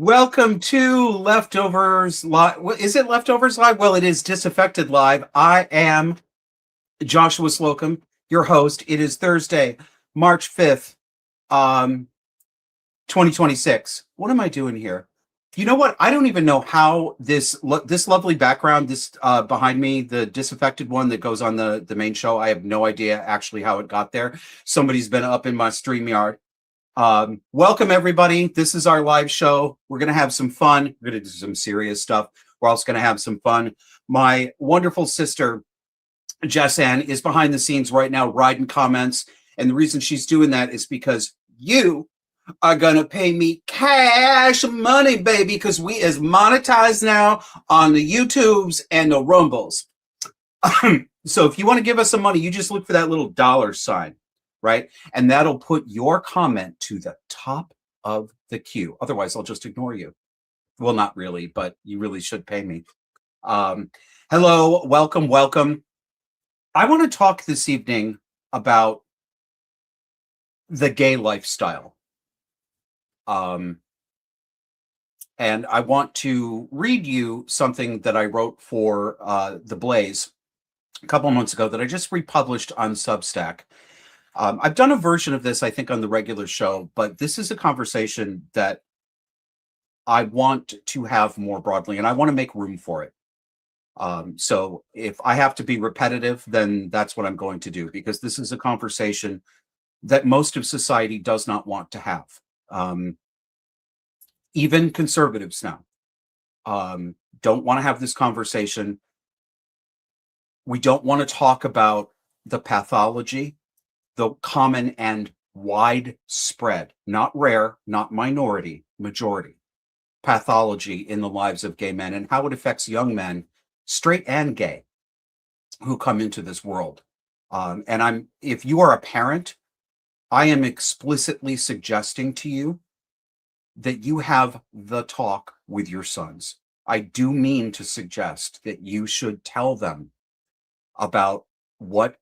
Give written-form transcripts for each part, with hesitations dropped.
Welcome to Leftovers Live. Is it Leftovers Live? Well, it is Disaffected Live. I am Joshua Slocum, your host. It is Thursday, March 5th, 2026. What am I doing here? You know what? I don't even know how this lovely background, this behind me, the Disaffected one that goes on the main show. I have no idea actually how it got there. Somebody's been up in my StreamYard. Welcome everybody. This is our live show. We're going to have some fun. We're going to do some serious stuff. We're also going to have some fun. My wonderful sister, Jess Ann, is behind the scenes right now writing comments. And the reason she's doing that is because you are going to pay me cash money, baby, because we is monetized now on the YouTubes and the Rumbles. So if you want to give us some money, you just look for that little dollar sign. Right? And that'll put your comment to the top of the queue. Otherwise, I'll just ignore you. Well, not really, but you really should pay me. Hello, welcome. I want to talk this evening about the gay lifestyle. And I want to read you something that I wrote for The Blaze a couple of months ago that I just republished on Substack. I've done a version of this, I think, on the regular show, but this is a conversation that I want to have more broadly, and I want to make room for it. So if I have to be repetitive, then that's what I'm going to do, because this is a conversation that most of society does not want to have. Even conservatives now don't want to have this conversation. We don't want to talk about the pathology, the common and widespread, not rare, not minority, majority, pathology in the lives of gay men and how it affects young men, straight and gay, who come into this world. If you are a parent, I am explicitly suggesting to you that you have the talk with your sons. I do mean to suggest that you should tell them about what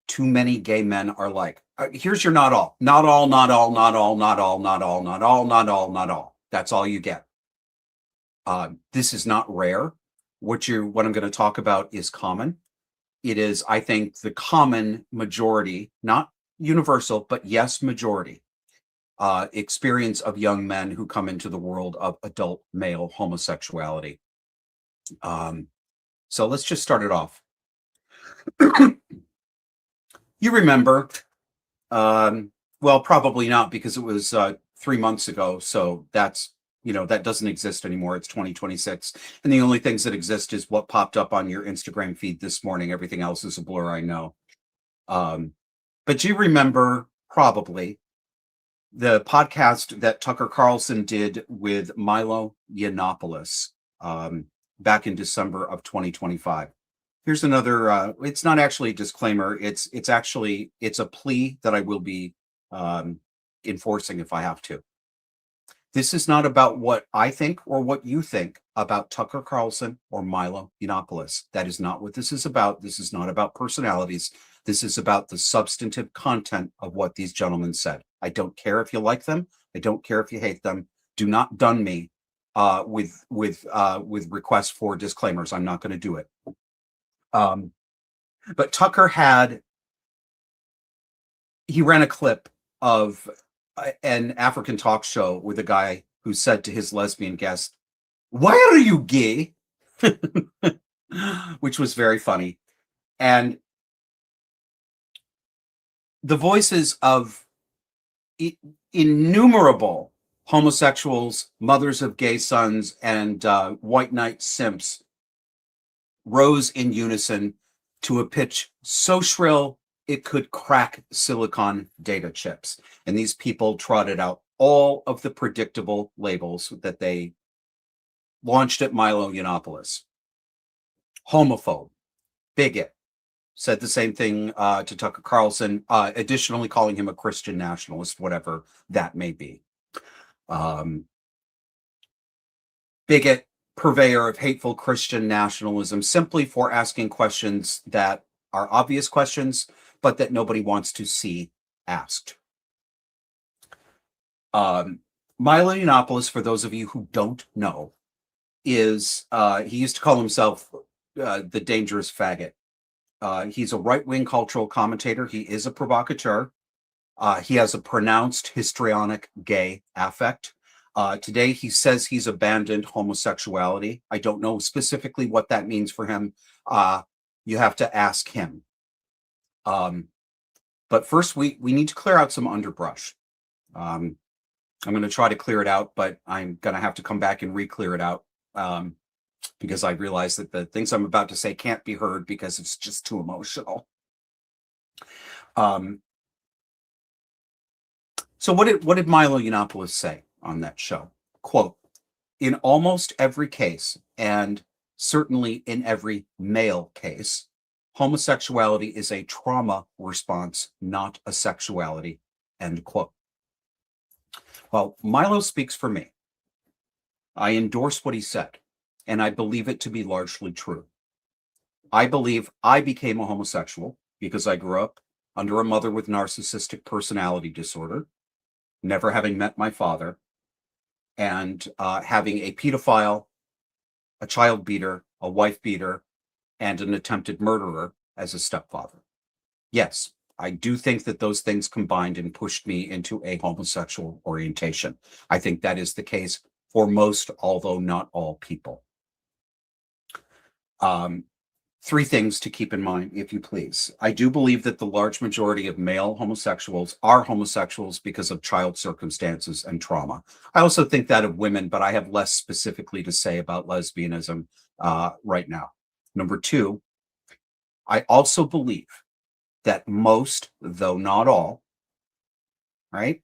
too many gay men are like. Here's your not all. Not all. That's all you get. This is not rare. What I'm going to talk about is common. It is, I think, the common majority, not universal, but yes, majority experience of young men who come into the world of adult male homosexuality. So let's just start it off. You remember, well, probably not, because it was 3 months ago. So that's, that doesn't exist anymore. It's 2026. And the only things that exist is what popped up on your Instagram feed this morning. Everything else is a blur, I know. But you remember probably the podcast that Tucker Carlson did with Milo Yiannopoulos back in December of 2025. Here's another, it's not actually a disclaimer. It's a plea that I will be enforcing if I have to. This is not about what I think or what you think about Tucker Carlson or Milo Yiannopoulos. That is not what this is about. This is not about personalities. This is about the substantive content of what these gentlemen said. I don't care if you like them. I don't care if you hate them. Do not dun me with requests for disclaimers. I'm not going to do it. But Tucker he ran a clip of an African talk show with a guy who said to his lesbian guest, "Why are you gay?" Which was very funny. And the voices of innumerable homosexuals, mothers of gay sons, and white knight simps rose in unison to a pitch so shrill it could crack silicon data chips. And these people trotted out all of the predictable labels that they launched at Milo Yiannopoulos. Homophobe, bigot, said the same thing to Tucker Carlson, additionally calling him a Christian nationalist, whatever that may be. Bigot, purveyor of hateful Christian nationalism, simply for asking questions that are obvious questions, but that nobody wants to see asked. Milo Yiannopoulos, for those of you who don't know, is he used to call himself the dangerous faggot. He's a right-wing cultural commentator. He is a provocateur. He has a pronounced histrionic gay affect. Today, he says he's abandoned homosexuality. I don't know specifically what that means for him. You have to ask him. But first, we need to clear out some underbrush. I'm going to try to clear it out, but I'm going to have to come back and re-clear it out because I realize that the things I'm about to say can't be heard because it's just too emotional. So what did Milo Yiannopoulos say on that show? Quote, in almost every case, and certainly in every male case, homosexuality is a trauma response, not a sexuality, end quote. Well, Milo speaks for me. I endorse what he said, and I believe it to be largely true. I believe I became a homosexual because I grew up under a mother with narcissistic personality disorder, never having met my father, and having a pedophile, a child beater, a wife beater, and an attempted murderer as a stepfather. Yes, I do think that those things combined and pushed me into a homosexual orientation. I think that is the case for most, although not all people. Three things to keep in mind, if you please. I do believe that the large majority of male homosexuals are homosexuals because of child circumstances and trauma. I also think that of women, but I have less specifically to say about lesbianism right now. Number two, I also believe that most, though not all, right?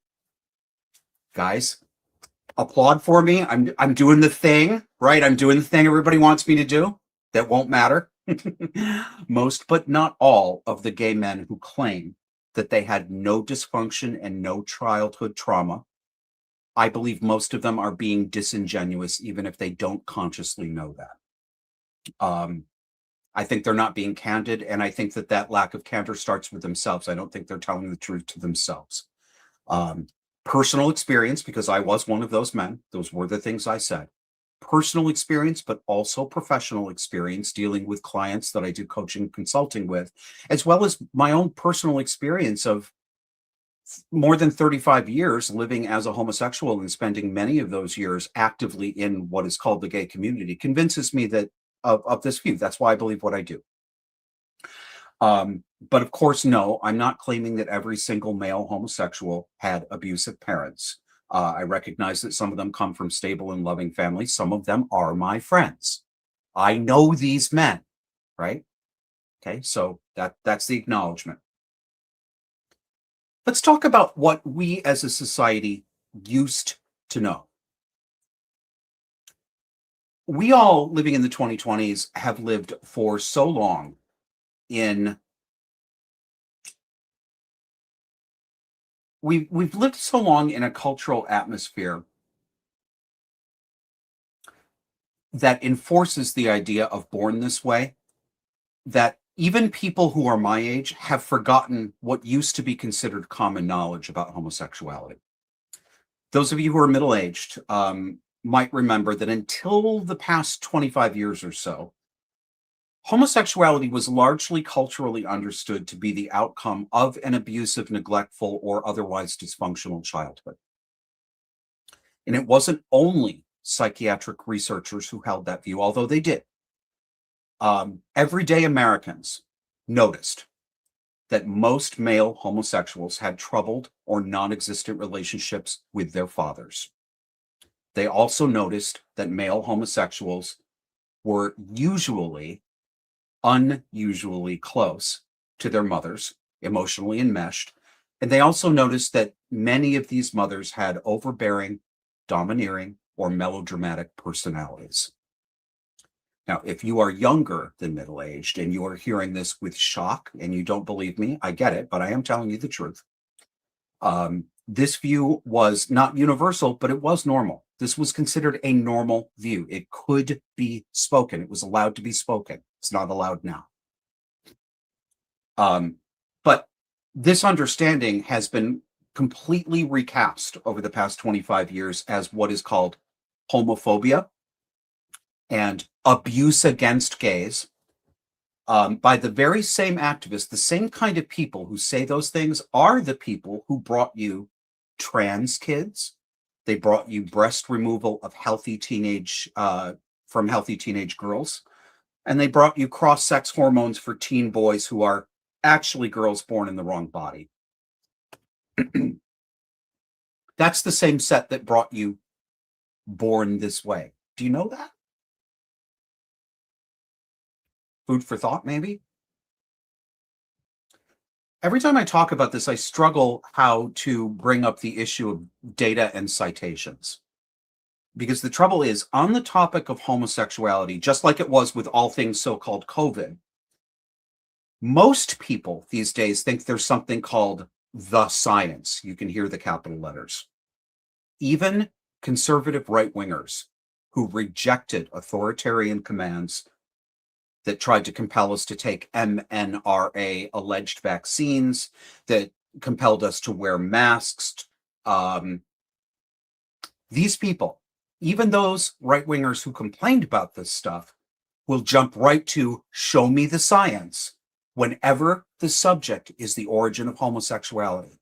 Guys, applaud for me. I'm doing the thing, right? I'm doing the thing everybody wants me to do. That won't matter. Most, but not all, of the gay men who claim that they had no dysfunction and no childhood trauma, I believe most of them are being disingenuous, even if they don't consciously know that. I think they're not being candid, and I think that lack of candor starts with themselves. I don't think they're telling the truth to themselves. Personal experience, because I was one of those men. Those were the things I said. Personal experience, but also professional experience dealing with clients that I do coaching and consulting with, as well as my own personal experience of more than 35 years living as a homosexual and spending many of those years actively in what is called the gay community convinces me that of this view. That's why I believe what I do. But of course, no, I'm not claiming that every single male homosexual had abusive parents. I recognize that some of them come from stable and loving families. Some of them are my friends. I know these men, right? Okay, so that's the acknowledgement. Let's talk about what we as a society used to know. We all living in the 2020s have lived for so long in we've lived so long in a cultural atmosphere that enforces the idea of born this way, that even people who are my age have forgotten what used to be considered common knowledge about homosexuality. Those of you who are middle-aged might remember that until the past 25 years or so, homosexuality was largely culturally understood to be the outcome of an abusive, neglectful, or otherwise dysfunctional childhood. And it wasn't only psychiatric researchers who held that view, although they did. Everyday Americans noticed that most male homosexuals had troubled or non-existent relationships with their fathers. They also noticed that male homosexuals were usually unusually close to their mothers, emotionally enmeshed. And they also noticed that many of these mothers had overbearing, domineering, or melodramatic personalities. Now, if you are younger than middle-aged and you are hearing this with shock and you don't believe me, I get it, but I am telling you the truth. This view was not universal, but it was normal. This was considered a normal view. It could be spoken. It was allowed to be spoken. It's not allowed now. But this understanding has been completely recast over the past 25 years as what is called homophobia and abuse against gays, by the very same activists. The same kind of people who say those things are the people who brought you trans kids. They brought you breast removal of healthy teenage from healthy teenage girls, and they brought you cross-sex hormones for teen boys who are actually girls born in the wrong body. That's the same set that brought you Born This Way. Do you know that? Food for thought, maybe? Every time I talk about this, I struggle how to bring up the issue of data and citations. Because the trouble is, on the topic of homosexuality, just like it was with all things so-called COVID, most people these days think there's something called the science. You can hear the capital letters. Even conservative right-wingers who rejected authoritarian commands that tried to compel us to take mRNA alleged vaccines, that compelled us to wear masks. These people, even those right-wingers who complained about this stuff, will jump right to show me the science whenever the subject is the origin of homosexuality.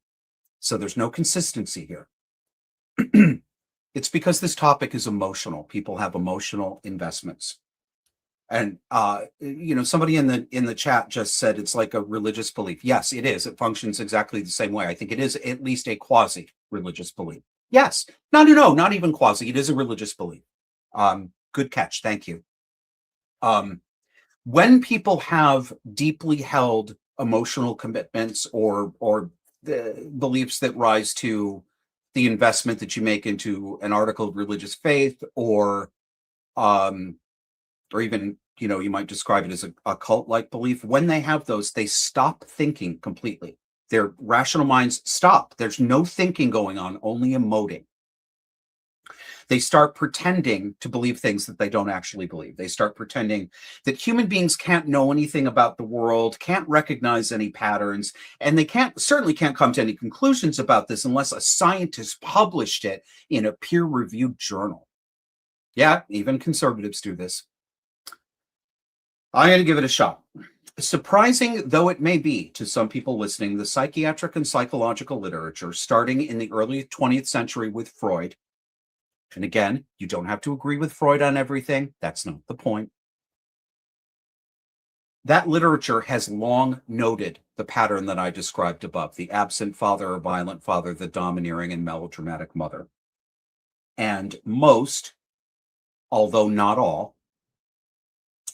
So there's no consistency here. It's because this topic is emotional. People have emotional investments. And somebody in the chat just said it's like a religious belief. Yes, it is. It functions exactly the same way. I think it is at least a quasi-religious belief. Yes. No, not even quasi. It is a religious belief. Good catch. Thank you. When people have deeply held emotional commitments or the beliefs that rise to the investment that you make into an article of religious faith, or even, you might describe it as a cult-like belief. When they have those, they stop thinking completely. Their rational minds stop. There's no thinking going on, only emoting. They start pretending to believe things that they don't actually believe. They start pretending that human beings can't know anything about the world, can't recognize any patterns, and they certainly can't come to any conclusions about this unless a scientist published it in a peer-reviewed journal. Yeah, even conservatives do this. I'm going to give it a shot. Surprising though it may be to some people listening, the psychiatric and psychological literature, starting in the early 20th century with Freud, and again, you don't have to agree with Freud on everything. That's not the point. That literature has long noted the pattern that I described above: the absent father or violent father, the domineering and melodramatic mother. And most, although not all,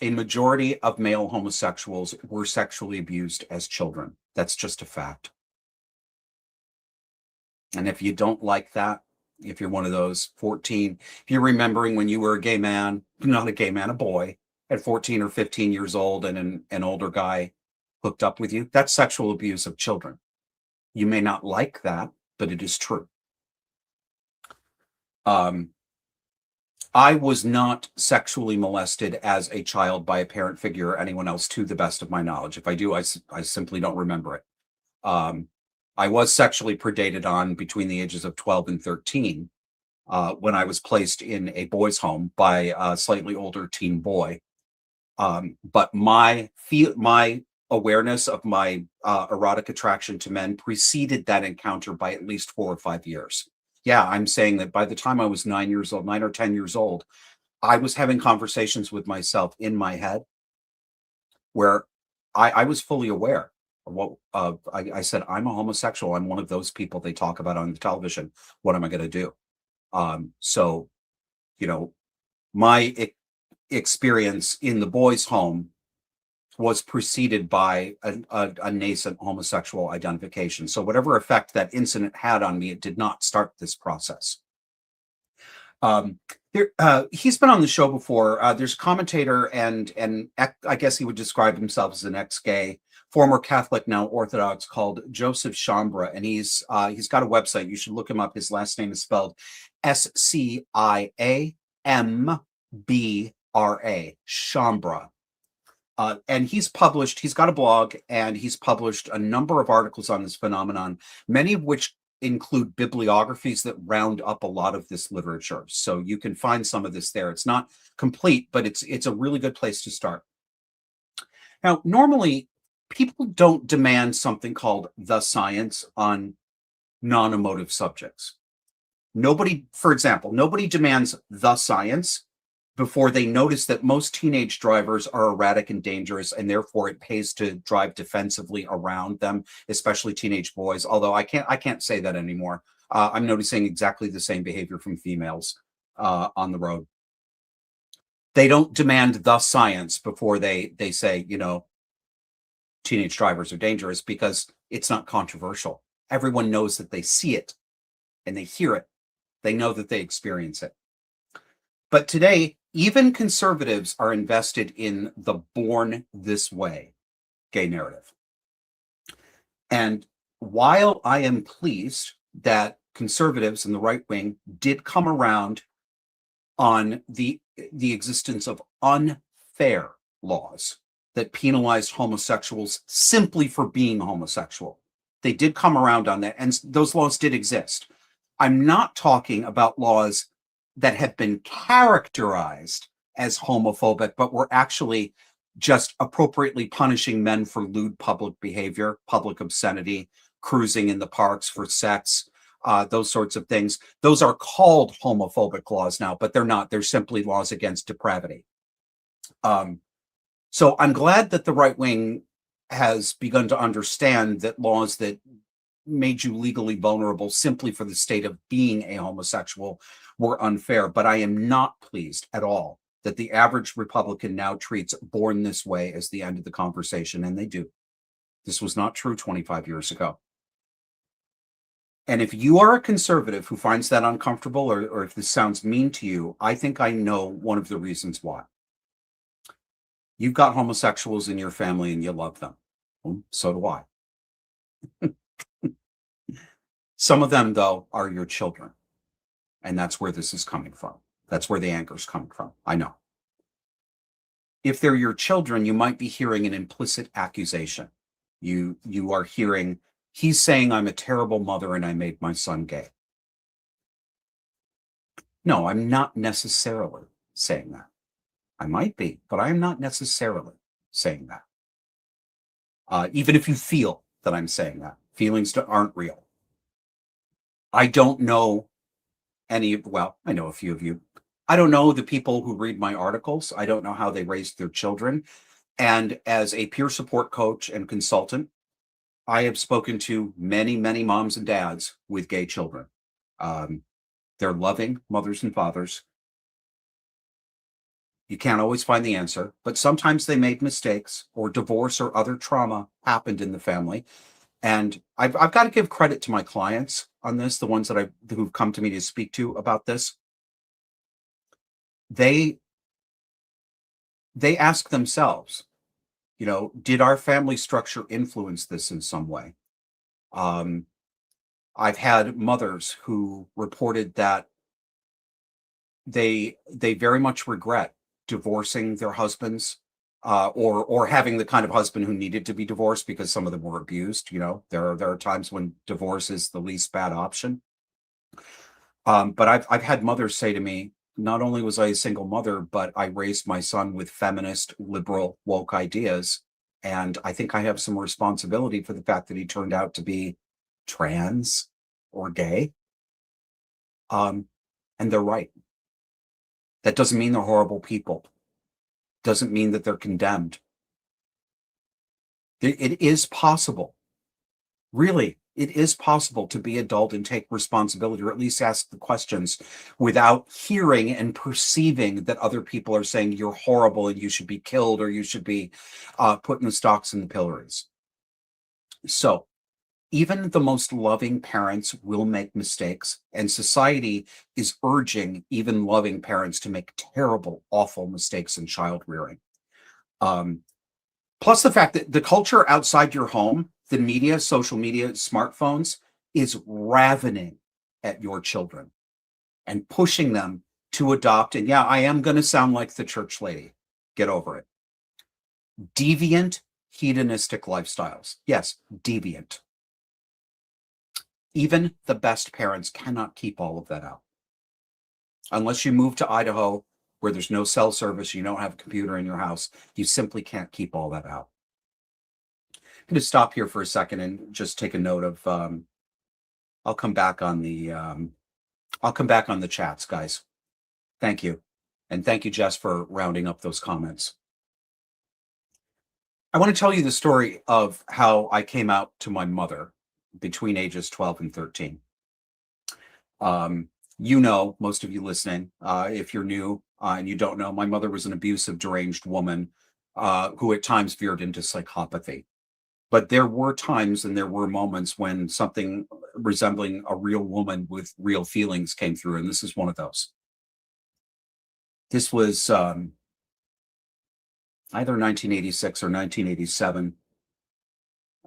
a majority of male homosexuals were sexually abused as children. That's just a fact. And if you don't like that, if you're one of those 14, if you're remembering when you were a gay man, not a gay man, a boy, at 14 or 15 years old, and an older guy hooked up with you, that's sexual abuse of children. You may not like that, but it is true. I was not sexually molested as a child by a parent figure or anyone else, to the best of my knowledge. If I do, I simply don't remember it. I was sexually predated on between the ages of 12 and 13 when I was placed in a boys' home by a slightly older teen boy. But my awareness of my erotic attraction to men preceded that encounter by at least 4 or 5 years. Yeah, I'm saying that by the time I was 9 or 10 years old, I was having conversations with myself in my head where I was fully aware of what I said. I'm a homosexual. I'm one of those people they talk about on the television. What am I going to do? So, my experience in the boys' home was preceded by a nascent homosexual identification. So whatever effect that incident had on me, it did not start this process. He's been on the show before. There's a commentator and I guess he would describe himself as an ex-gay, former Catholic, now Orthodox, called Joseph Chambra, and he's got a website. You should look him up. His last name is spelled Sciambra, Chambra. And he's got a blog, and he's published a number of articles on this phenomenon, many of which include bibliographies that round up a lot of this literature. So you can find some of this there. It's not complete, but it's a really good place to start. Now, normally, people don't demand something called the science on non-emotive subjects. Nobody, for example, nobody demands the science before they notice that most teenage drivers are erratic and dangerous, and therefore it pays to drive defensively around them, especially teenage boys. Although I can't say that anymore. I'm noticing exactly the same behavior from females on the road. They don't demand the science before they say, you know, teenage drivers are dangerous, because it's not controversial. Everyone knows that they see it and they hear it. They know that they experience it. But today, even conservatives are invested in the born this way gay narrative. And while I am pleased that conservatives and the right wing did come around on the existence of unfair laws that penalized homosexuals simply for being homosexual, they did come around on that, and those laws did exist. I'm not talking about laws that have been characterized as homophobic, but were actually just appropriately punishing men for lewd public behavior, public obscenity, cruising in the parks for sex, those sorts of things. Those are called homophobic laws now, but they're not. They're simply laws against depravity. So I'm glad that the right wing has begun to understand that laws that made you legally vulnerable simply for the state of being a homosexual were unfair. But I am not pleased at all that the average Republican now treats born this way as the end of the conversation, and they do. This was not true 25 years ago. And if you are a conservative who finds that uncomfortable, or if this sounds mean to you, I think I know one of the reasons why. You've got homosexuals in your family and you love them. Well, so do I. Some of them, though, are your children. And that's where this is coming from. That's where the anger is coming from. I know. If they're your children, you might be hearing an implicit accusation. You are hearing, he's saying I'm a terrible mother and I made my son gay. No, I'm not necessarily saying that. I might be, but I'm not necessarily saying that. Even if you feel that I'm saying that, feelings aren't real. I don't know well, I know a few of you. I don't know the people who read my articles. I don't know how they raised their children. And as a peer support coach and consultant, I have spoken to many, many moms and dads with gay children. They're loving mothers and fathers. You can't always find the answer, but sometimes they made mistakes, or divorce or other trauma happened in the family. And I've got to give credit to my clients on this, the ones who've come to me to speak to about this. They ask themselves, you know, did our family structure influence this in some way? I've had mothers who reported that they very much regret divorcing their husbands, or having the kind of husband who needed to be divorced because some of them were abused. You know, there are times when divorce is the least bad option. But I've had mothers say to me, not only was I a single mother, but I raised my son with feminist, liberal, woke ideas. And I think I have some responsibility for the fact that he turned out to be trans or gay. And they're right. That doesn't mean they're horrible people. Doesn't mean that they're condemned. It is possible. Really, it is possible to be adult and take responsibility, or at least ask the questions without hearing and perceiving that other people are saying you're horrible and you should be killed, or you should be put in the stocks and the pillories. So even the most loving parents will make mistakes, and society is urging even loving parents to make terrible, awful mistakes in child rearing. Plus the fact that the culture outside your home, the media, social media, smartphones, is ravening at your children and pushing them to adopt. And yeah, I am going to sound like the church lady. Get over it. Deviant, hedonistic lifestyles. Yes, deviant. Even the best parents cannot keep all of that out. Unless you move to Idaho where there's no cell service, you don't have a computer in your house, you simply can't keep all that out. I'm going to stop here for a second and just take a note of I'll come back on the chats, guys. Thank you. And thank you, Jess, for rounding up those comments. I want to tell you the story of how I came out to my mother between ages 12 and 13. Most of you listening, if you're new and you don't know, my mother was an abusive, deranged woman who at times veered into psychopathy. But there were times and there were moments when something resembling a real woman with real feelings came through, and this is one of those. This was either 1986 or 1987,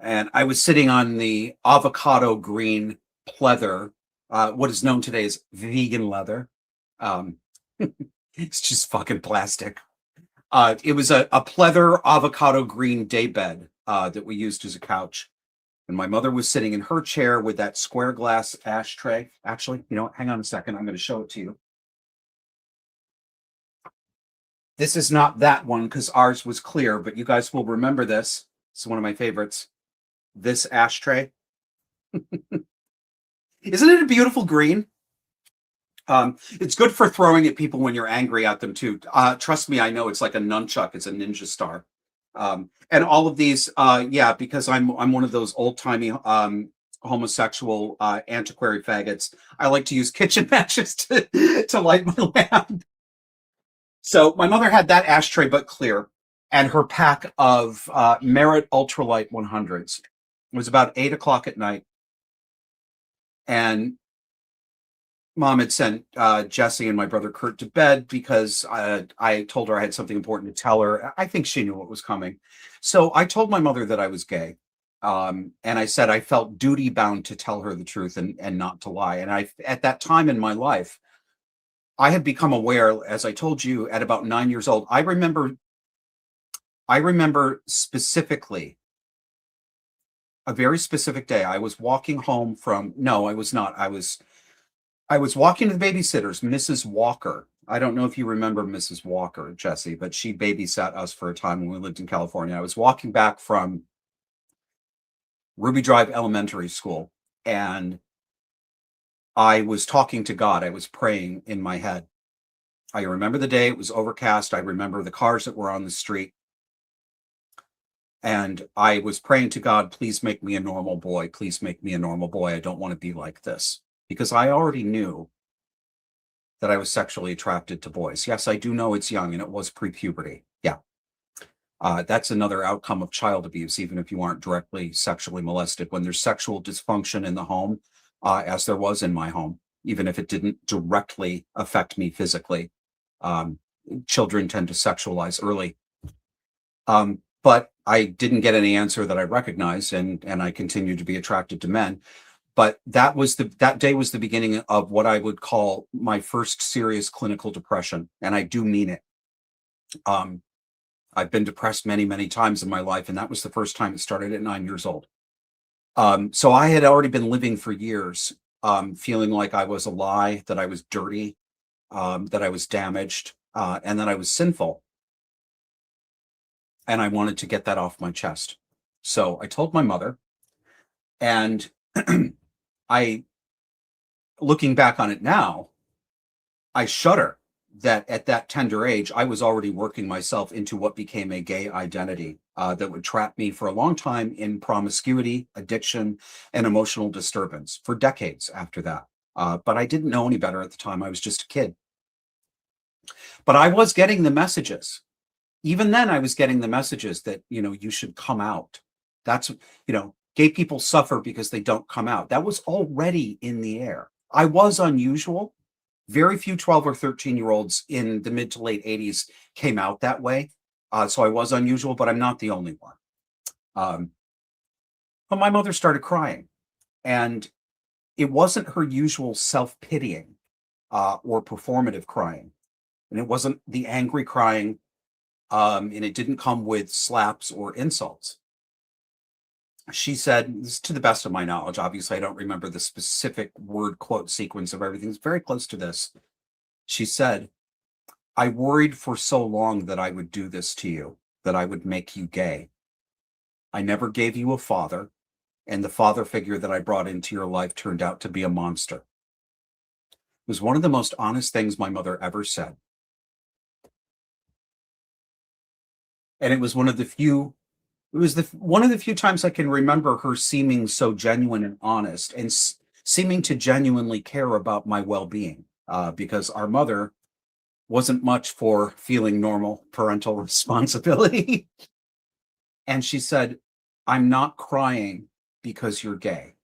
and I was sitting on the avocado green pleather, what is known today as vegan leather. It's just fucking plastic. It was a pleather avocado green daybed that we used as a couch. And my mother was sitting in her chair with that square glass ashtray. Actually, hang on a second. I'm going to show it to you. This is not that one because ours was clear, but you guys will remember this. It's one of my favorites. This ashtray. Isn't it a beautiful green? It's good for throwing at people when you're angry at them too. Trust me, I know it's like a nunchuck. It's a ninja star. And all of these, because I'm one of those old timey homosexual antiquary faggots. I like to use kitchen matches to light my lamp. So my mother had that ashtray, but clear, and her pack of Merit Ultralight 100s. It was about 8 o'clock at night, and Mom had sent Jesse and my brother Kurt to bed because I told her I had something important to tell her. I think she knew what was coming. So I told my mother that I was gay. And I said I felt duty bound to tell her the truth and not to lie. And at that time in my life, I had become aware, as I told you, at about 9 years old. I remember specifically a very specific day. I was walking home from, no, I was not. I was walking to the babysitter's, Mrs. Walker. I don't know if you remember Mrs. Walker, Jesse, but she babysat us for a time when we lived in California. I was walking back from Ruby Drive Elementary School, and I was talking to God. I was praying in my head. I remember the day. It was overcast. I remember the cars that were on the street. And I was praying to God, please make me a normal boy. Please make me a normal boy. I don't want to be like this. Because I already knew that I was sexually attracted to boys. Yes, I do know it's young, and it was pre-puberty. Yeah. That's another outcome of child abuse, even if you aren't directly sexually molested. When there's sexual dysfunction in the home, as there was in my home, even if it didn't directly affect me physically, children tend to sexualize early. But I didn't get any answer that I recognized, and I continued to be attracted to men. But that day was the beginning of what I would call my first serious clinical depression. And I do mean it. I've been depressed many, many times in my life. And that was the first time it started at 9 years old. So I had already been living for years, feeling like I was a lie, that I was dirty, that I was damaged, and that I was sinful. And I wanted to get that off my chest. So I told my mother, and looking back on it now, I shudder that at that tender age, I was already working myself into what became a gay identity that would trap me for a long time in promiscuity, addiction, and emotional disturbance for decades after that. But I didn't know any better at the time. I was just a kid. But I was getting the messages. Even then, I was getting the messages that, you should come out. That's, gay people suffer because they don't come out. That was already in the air. I was unusual. Very few 12 or 13-year-olds in the mid to late 80s came out that way. So I was unusual, but I'm not the only one. But my mother started crying, and it wasn't her usual self-pitying or performative crying. And it wasn't the angry crying, and it didn't come with slaps or insults. She said, this is to the best of my knowledge. Obviously, I don't remember the specific word quote sequence of everything. It's very close to this. She said, I worried for so long that I would do this to you, that I would make you gay. I never gave you a father, and the father figure that I brought into your life turned out to be a monster. It was one of the most honest things my mother ever said. And it was one of the few one of the few times I can remember her seeming so genuine and honest and seeming to genuinely care about my well-being, because our mother wasn't much for feeling normal parental responsibility. And she said, I'm not crying because you're gay.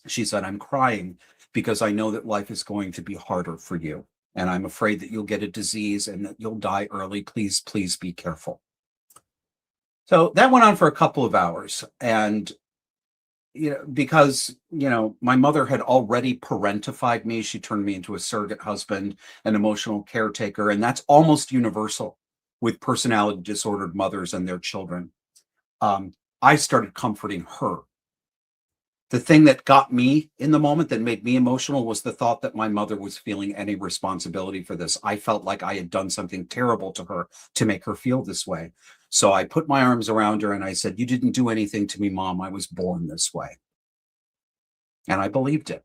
She said, I'm crying because I know that life is going to be harder for you. And I'm afraid that you'll get a disease and that you'll die early. Please, please be careful. So that went on for a couple of hours. And, because, my mother had already parentified me. She turned me into a surrogate husband, an emotional caretaker. And that's almost universal with personality disordered mothers and their children. I started comforting her. The thing that got me in the moment, that made me emotional, was the thought that my mother was feeling any responsibility for this. I felt like I had done something terrible to her to make her feel this way. So I put my arms around her and I said, you didn't do anything to me, Mom. I was born this way. And I believed it.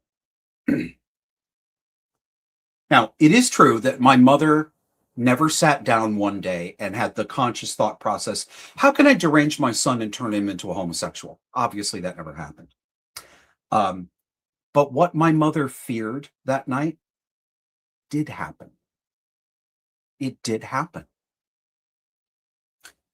Now, it is true that my mother never sat down one day and had the conscious thought process, how can I derange my son and turn him into a homosexual? Obviously, that never happened. But what my mother feared that night did happen. It did happen.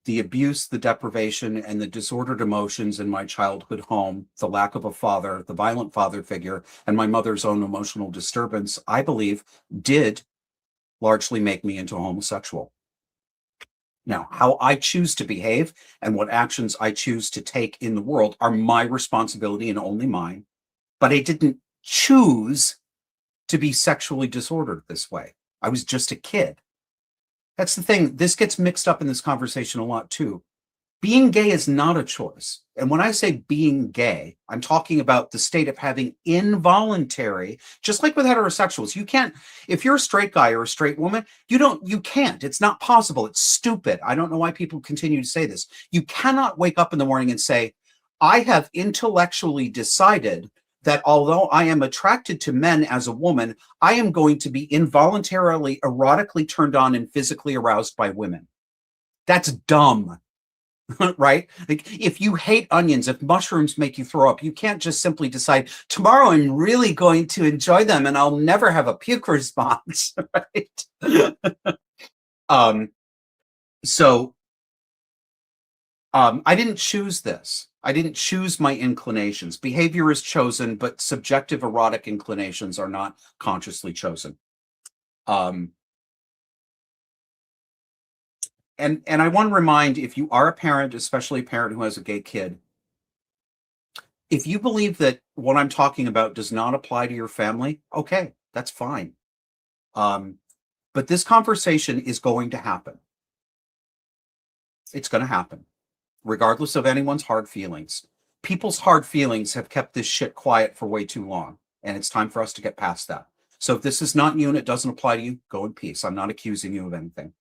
The abuse, the deprivation, and the disordered emotions in my childhood home, the lack of a father, the violent father figure, and my mother's own emotional disturbance, I believe, did largely make me into a homosexual. Now, how I choose to behave and what actions I choose to take in the world are my responsibility and only mine. But I didn't choose to be sexually disordered this way. I was just a kid. That's the thing. This gets mixed up in this conversation a lot too. Being gay is not a choice. And when I say being gay, I'm talking about the state of having involuntary, just like with heterosexuals. You can't, if you're a straight guy or a straight woman, you can't. It's not possible. It's stupid. I don't know why people continue to say this. You cannot wake up in the morning and say, I have intellectually decided that although I am attracted to men as a woman, I am going to be involuntarily erotically turned on and physically aroused by women. That's dumb. Right? Like, if you hate onions, if mushrooms make you throw up, you can't just simply decide, tomorrow I'm really going to enjoy them and I'll never have a puke response. Right? So I didn't choose this. I didn't choose my inclinations. Behavior is chosen, but subjective erotic inclinations are not consciously chosen. And I want to remind, if you are a parent, especially a parent who has a gay kid, if you believe that what I'm talking about does not apply to your family, okay, that's fine. But this conversation is going to happen. It's going to happen, regardless of anyone's hard feelings. People's hard feelings have kept this shit quiet for way too long, and it's time for us to get past that. So if this is not you and it doesn't apply to you, go in peace. I'm not accusing you of anything.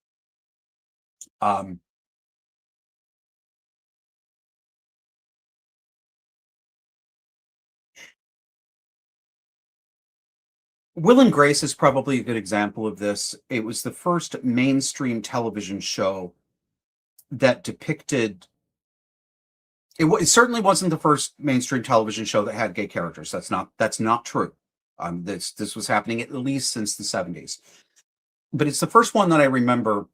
Will and Grace is probably a good example of this. It was the first mainstream television show that depicted. It certainly wasn't the first mainstream television show that had gay characters. That's not true. This was happening at least since the 70s. But it's the first one that I remember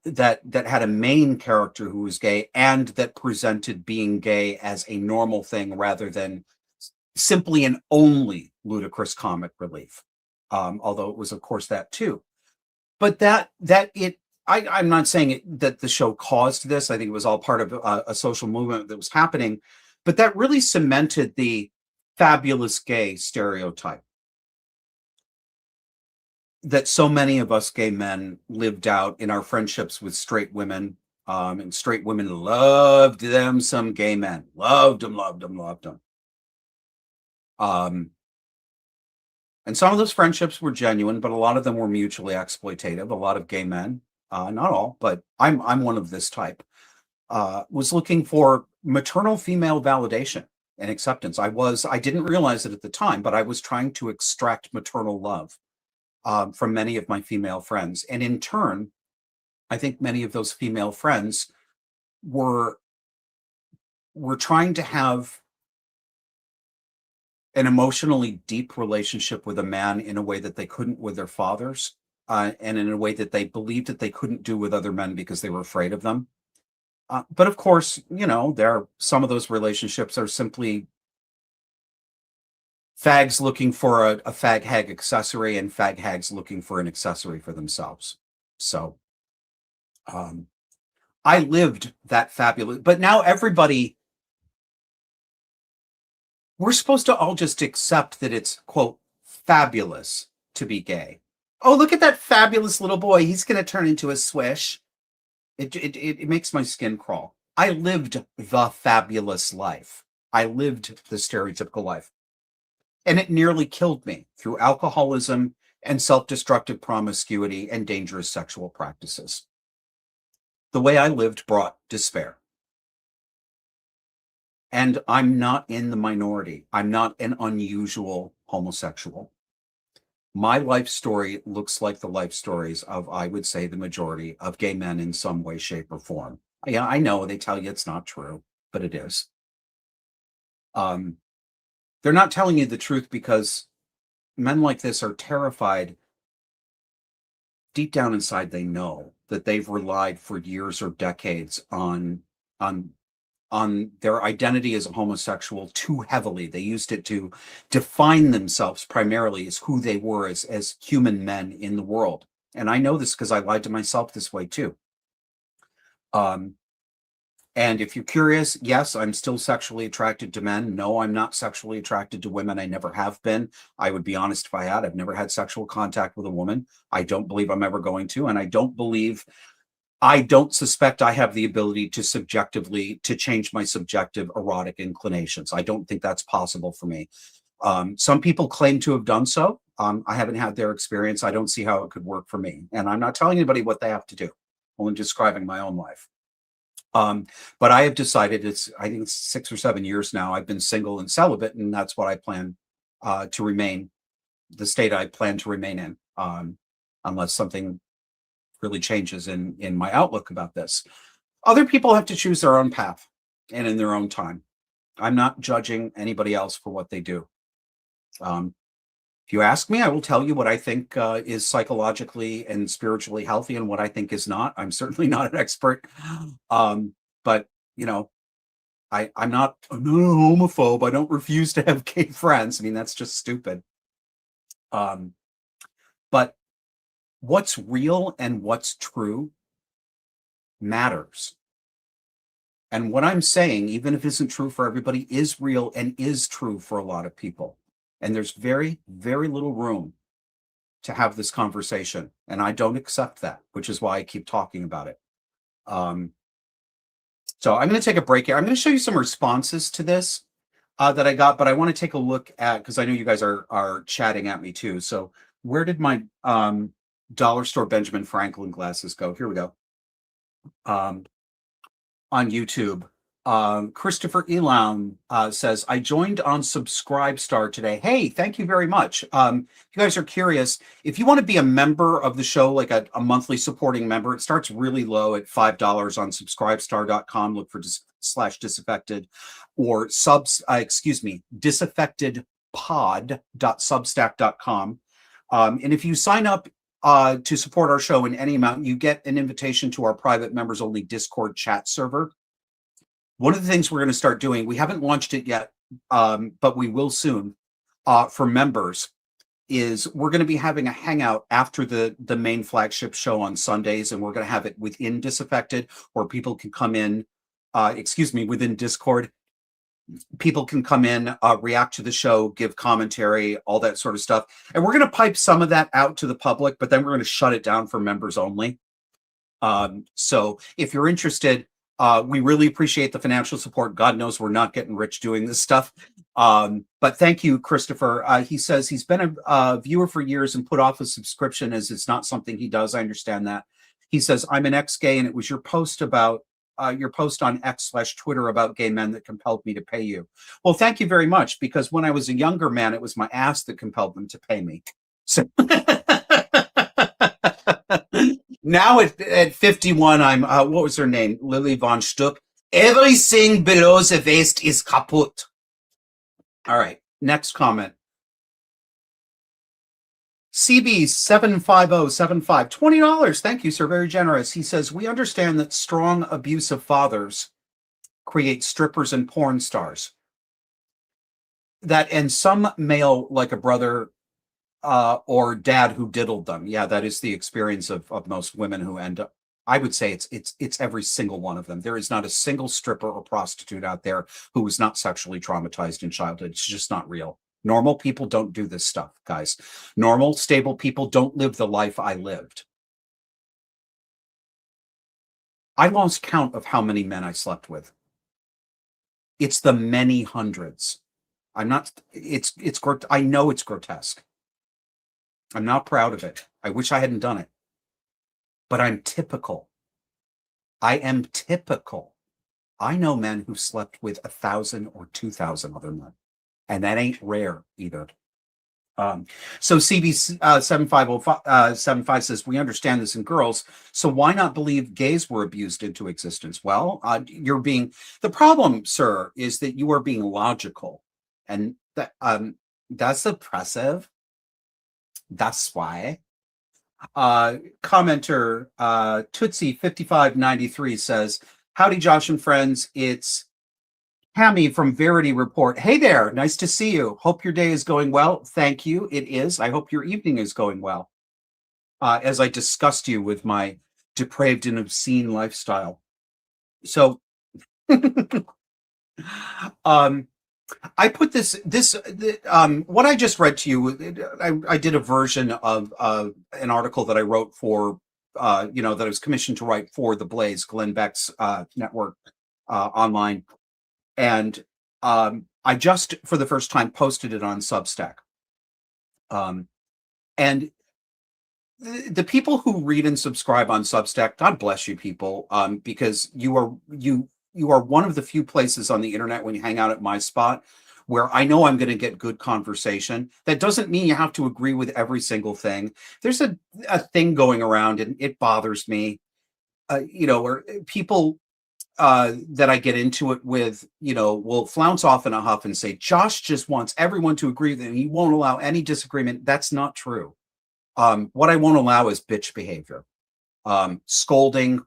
that had a main character who was gay and that presented being gay as a normal thing rather than simply and only ludicrous comic relief. Although it was, of course, that too. But I'm not saying that the show caused this. I think it was all part of a social movement that was happening. But that really cemented the fabulous gay stereotype that so many of us gay men lived out in our friendships with straight women, And straight women loved them some gay men. Loved them, loved them, loved them. And some of those friendships were genuine, but a lot of them were mutually exploitative. A lot of gay men, not all, but I'm one of this type, was looking for maternal female validation and acceptance. I didn't realize it at the time, but I was trying to extract maternal love from many of my female friends. And in turn, I think many of those female friends were trying to have an emotionally deep relationship with a man in a way that they couldn't with their fathers, and in a way that they believed that they couldn't do with other men because they were afraid of them. But of course, some of those relationships are simply fags looking for a fag hag accessory and fag hags looking for an accessory for themselves. So I lived that fabulous, but now we're supposed to all just accept that it's, quote, fabulous to be gay. Oh, look at that fabulous little boy. He's going to turn into a swish. It makes my skin crawl. I lived the fabulous life. I lived the stereotypical life. And it nearly killed me through alcoholism and self-destructive promiscuity and dangerous sexual practices. The way I lived brought despair. And I'm not in the minority. I'm not an unusual homosexual. My life story looks like the life stories of, I would say, the majority of gay men in some way, shape, or form. Yeah, I know they tell you it's not true, but it is. They're not telling you the truth because men like this are terrified. Deep down inside, they know that they've relied for years or decades on their identity as a homosexual too heavily. They used it to define themselves primarily as who they were as human men in the world. And I know this because I lied to myself this way too. And if you're curious, yes, I'm still sexually attracted to men. No, I'm not sexually attracted to women. I never have been. I would be honest if I had. I've never had sexual contact with a woman. I don't believe I'm ever going to. And I don't suspect I have the ability to change my subjective erotic inclinations. I don't think that's possible for me. Some people claim to have done so. I haven't had their experience. I don't see how it could work for me. And I'm not telling anybody what they have to do. I'm only describing my own life. But I have decided I think it's 6 or 7 years now. I've been single and celibate, and that's what I plan to remain, the state I plan to remain in, unless something really changes in my outlook about this. Other people have to choose their own path and in their own time. I'm not judging anybody else for what they do. If you ask me, I will tell you what I think is psychologically and spiritually healthy and what I think is not. I'm certainly not an expert. But I'm not a homophobe. I don't refuse to have gay friends. I mean, that's just stupid. But what's real and what's true matters. And what I'm saying, even if it isn't true for everybody, is real and is true for a lot of people. And there's very, very little room to have this conversation. And I don't accept that, which is why I keep talking about it. So I'm going to take a break here. I'm going to show you some responses to this that I got, but I want to take a look at, because I know you guys are chatting at me too. So where did my dollar store Benjamin Franklin glasses go? Here we go. On YouTube. Christopher Elam says, I joined on Subscribestar today. Hey, thank you very much. If you guys are curious, if you want to be a member of the show, like a monthly supporting member, it starts really low at $5 on subscribestar.com. Look for /disaffected or disaffectedpod.substack.com. And if you sign up to support our show in any amount, you get an invitation to our private members only Discord chat server. One of the things we're going to start doing, we haven't launched it yet, but we will soon, for members, is we're going to be having a hangout after the main flagship show on Sundays, and we're going to have it within Disaffected, where people can come in, within Discord. People can come in, react to the show, give commentary, all that sort of stuff. And we're going to pipe some of that out to the public, but then we're going to shut it down for members only. So if you're interested, we really appreciate the financial support. God knows we're not getting rich doing this stuff. But thank you, Christopher. He says he's been a viewer for years and put off a subscription as it's not something he does. I understand that. He says, I'm an ex-gay, and it was your post on X/Twitter about gay men that compelled me to pay you. Well, thank you very much, because when I was a younger man, it was my ass that compelled them to pay me. So now at 51, I'm, what was her name? Lily von Stuck. Everything below the waist is kaput. All right, next comment. CB75075, $20. Thank you, sir. Very generous. He says, we understand that strong, abusive fathers create strippers and porn stars. That, and some male, like a brother or dad who diddled them. Yeah, that is the experience of most women who end up. I would say it's every single one of them. There is not a single stripper or prostitute out there who was not sexually traumatized in childhood. It's just not real. Normal people don't do this stuff, guys. Normal, stable people don't live the life I lived. I lost count of how many men I slept with. It's the many hundreds. I'm not, I know it's grotesque. I'm not proud of it. I wish I hadn't done it. But I'm typical. I am typical. I know men who slept with 1,000 or 2,000 other men. And that ain't rare either. So CB75075 says, we understand this in girls, so why not believe gays were abused into existence? Well, the problem, sir, is that you are being logical. And that's oppressive. That's why. Commenter Tootsie5593 says, howdy, Josh and friends. It's Hammy from Verity Report. Hey there, nice to see you. Hope your day is going well. Thank you. It is. I hope your evening is going well. As I disgust you with my depraved and obscene lifestyle. So, I put what I just read to you. I did a version of an article that I wrote for, that I was commissioned to write for The Blaze, Glenn Beck's network online. And I just, for the first time, posted it on Substack. And the people who read and subscribe on Substack, God bless you people, because you are one of the few places on the internet when you hang out at my spot where I know I'm going to get good conversation. That doesn't mean you have to agree with every single thing. There's a thing going around, and it bothers me, where people that I get into it with, will flounce off in a huff and say, Josh just wants everyone to agree with him. He won't allow any disagreement. That's not true. What I won't allow is bitch behavior, scolding,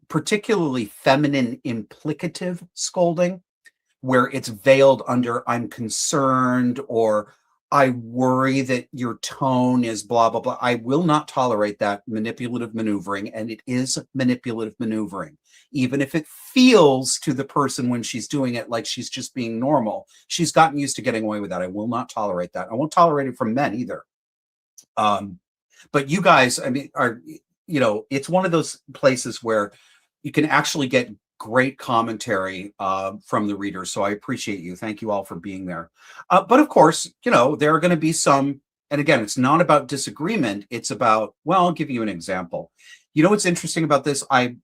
particularly feminine implicative scolding, where it's veiled under I'm concerned or I worry that your tone is blah, blah, blah. I will not tolerate that manipulative maneuvering, and it is manipulative maneuvering. Even if it feels to the person when she's doing it like she's just being normal, she's gotten used to getting away with that. I will not tolerate that. I won't tolerate it from men either. But you guys, it's one of those places where you can actually get great commentary from the readers. So I appreciate you. Thank you all for being there. But of course, there are going to be some, and again, it's not about disagreement. It's about, I'll give you an example. What's interesting about this? I'm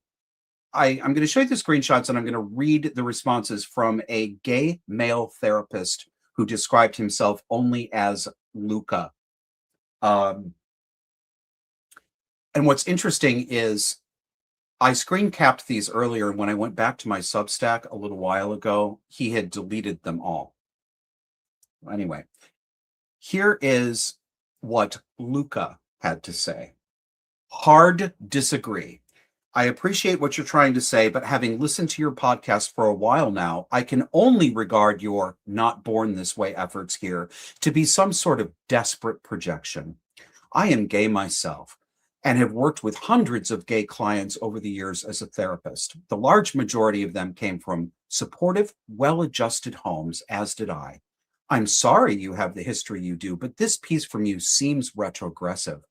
going to show you the screenshots, and I'm going to read the responses from a gay male therapist who described himself only as Luca. And what's interesting is I screen capped these earlier, and when I went back to my Substack a little while ago, he had deleted them all. Anyway, here is what Luca had to say. Hard disagree. I appreciate what you're trying to say, but having listened to your podcast for a while now, I can only regard your not born this way efforts here to be some sort of desperate projection. I am gay myself and have worked with hundreds of gay clients over the years as a therapist. The large majority of them came from supportive, well-adjusted homes, as did I. I'm sorry you have the history you do, but this piece from you seems retrogressive,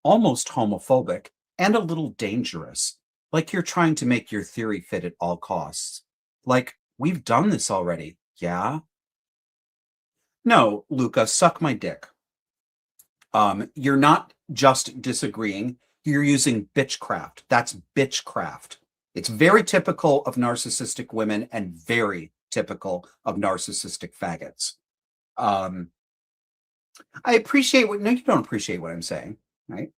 almost homophobic, and a little dangerous. Like you're trying to make your theory fit at all costs. Like, we've done this already. Yeah? No, Luca, suck my dick. You're not just disagreeing, you're using bitchcraft. That's bitchcraft. It's very typical of narcissistic women and very typical of narcissistic faggots. I appreciate what, no, you don't appreciate what I'm saying, right?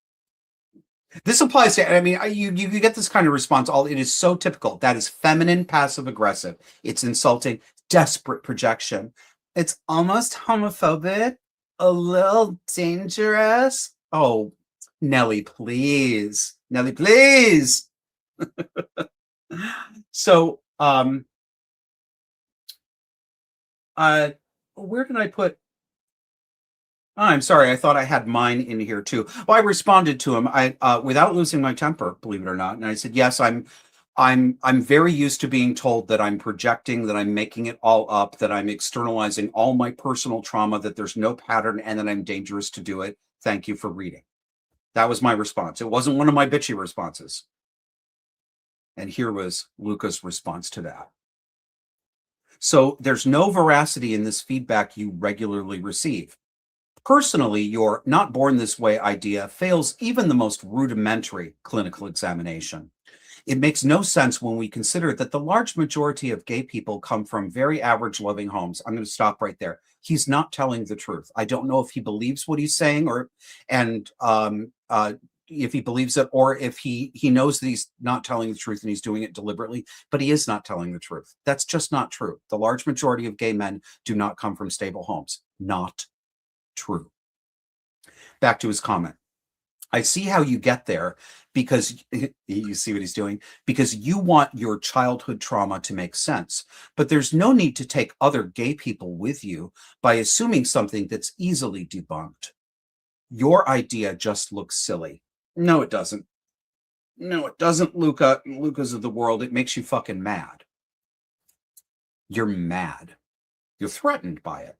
This applies to, I mean, you get this kind of response. It is so typical. That is feminine, passive aggressive. It's insulting, desperate projection. It's almost homophobic, a little dangerous. Oh, Nelly, please. Nelly, please. So, where did I put? Oh, I'm sorry. I thought I had mine in here too. Well, I responded to him. Without losing my temper, believe it or not, and I said, "Yes, I'm very used to being told that I'm projecting, that I'm making it all up, that I'm externalizing all my personal trauma, that there's no pattern, and that I'm dangerous to do it. Thank you for reading." That was my response. It wasn't one of my bitchy responses. And here was Luca's response to that. So there's no veracity in this feedback you regularly receive. Personally, your not born this way idea fails even the most rudimentary clinical examination. It makes no sense when we consider that the large majority of gay people come from very average, loving homes. I'm going to stop right there. He's not telling the truth. I don't know if he believes what he's saying, if he believes it, or if he knows that he's not telling the truth and he's doing it deliberately, but he is not telling the truth. That's just not true. The large majority of gay men do not come from stable homes. Not true. Back to his comment. I see how you get there because you see what he's doing, because you want your childhood trauma to make sense. But there's no need to take other gay people with you by assuming something that's easily debunked. Your idea just looks silly. No, it doesn't. No, it doesn't, Luca. Lucas of the world, it makes you fucking mad. You're mad. You're threatened by it.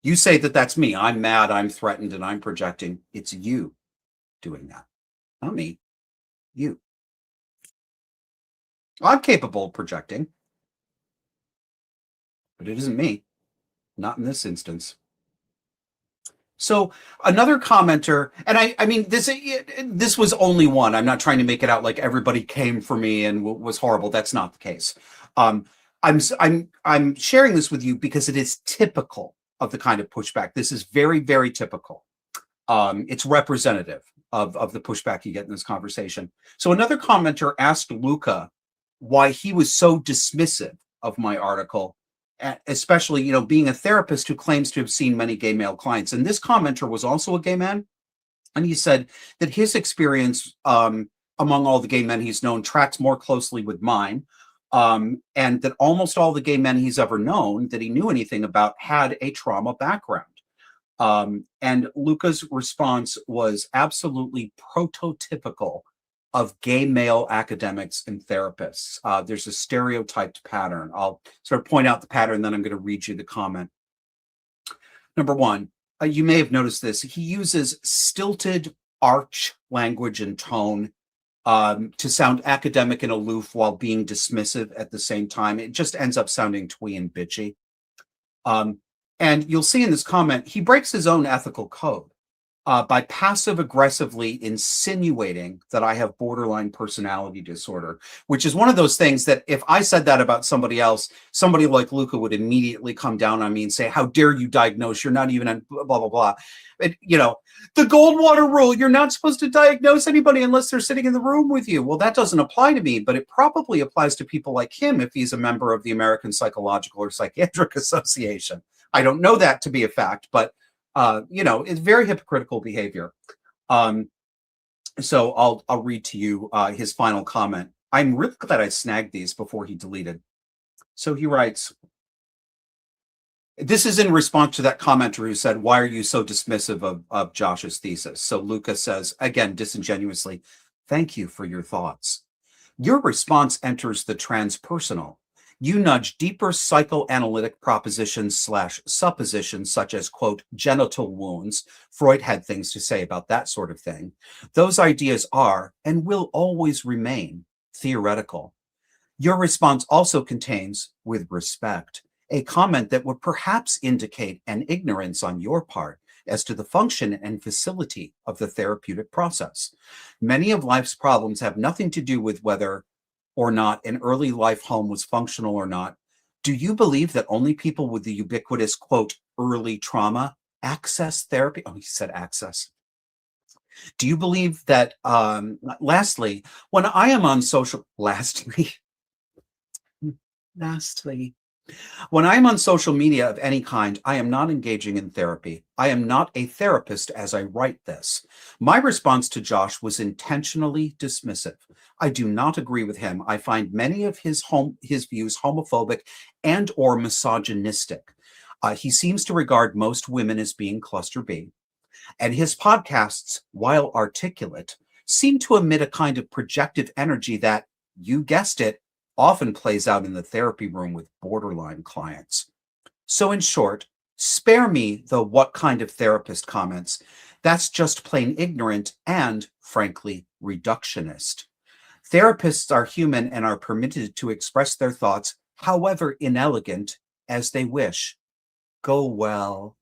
You say that that's me. I'm mad, I'm threatened, and I'm projecting. It's you doing that. Not me. You. I'm capable of projecting, but it isn't me. Not in this instance. So another commenter, and I mean, this was only one. I'm not trying to make it out like everybody came for me and was horrible. That's not the case. I'm sharing this with you because it is typical of the kind of pushback. This is very, very typical. It's representative of the pushback you get in this conversation. So another commenter asked Luca why he was so dismissive of my article, especially, being a therapist who claims to have seen many gay male clients. And this commenter was also a gay man. And he said that his experience among all the gay men he's known tracks more closely with mine. And that almost all the gay men he's ever known that he knew anything about had a trauma background. And Luca's response was absolutely prototypical of gay male academics and therapists. There's a stereotyped pattern. I'll sort of point out the pattern, then I'm going to read you the comment. Number one, you may have noticed this. He uses stilted arch language and tone to sound academic and aloof while being dismissive at the same time. It just ends up sounding twee and bitchy. And you'll see in this comment, he breaks his own ethical code by passive aggressively insinuating that I have borderline personality disorder, which is one of those things that if I said that about somebody else, somebody like Luca would immediately come down on me and say, how dare you diagnose? You're not even blah, blah, blah. The Goldwater rule, you're not supposed to diagnose anybody unless they're sitting in the room with you. Well, that doesn't apply to me, but it probably applies to people like him if he's a member of the American Psychological or Psychiatric Association. I don't know that to be a fact, but it's very hypocritical behavior. So I'll read to you his final comment. I'm really glad I snagged these before he deleted. So he writes, this is in response to that commenter who said, why are you so dismissive of Josh's thesis? So Luca says, again, disingenuously, thank you for your thoughts. Your response enters the transpersonal. You nudge deeper psychoanalytic propositions slash suppositions, such as, quote, genital wounds. Freud had things to say about that sort of thing. Those ideas are and will always remain theoretical. Your response also contains, with respect, a comment that would perhaps indicate an ignorance on your part as to the function and facility of the therapeutic process. Many of life's problems have nothing to do with whether or not an early life home was functional or not. Do you believe that only people with the ubiquitous, quote, early trauma access therapy? Oh, he said access. Do you believe that, lastly, when I am on social, lastly, when I am on social media of any kind, I am not engaging in therapy. I am not a therapist as I write this. My response to Josh was intentionally dismissive. I do not agree with him. I find many of his views homophobic and or misogynistic. He seems to regard most women as being cluster B. And his podcasts, while articulate, seem to emit a kind of projective energy that, you guessed it, often plays out in the therapy room with borderline clients. So, in short, spare me the what kind of therapist comments. That's just plain ignorant and, frankly, reductionist. Therapists are human and are permitted to express their thoughts, however inelegant, as they wish. Go well.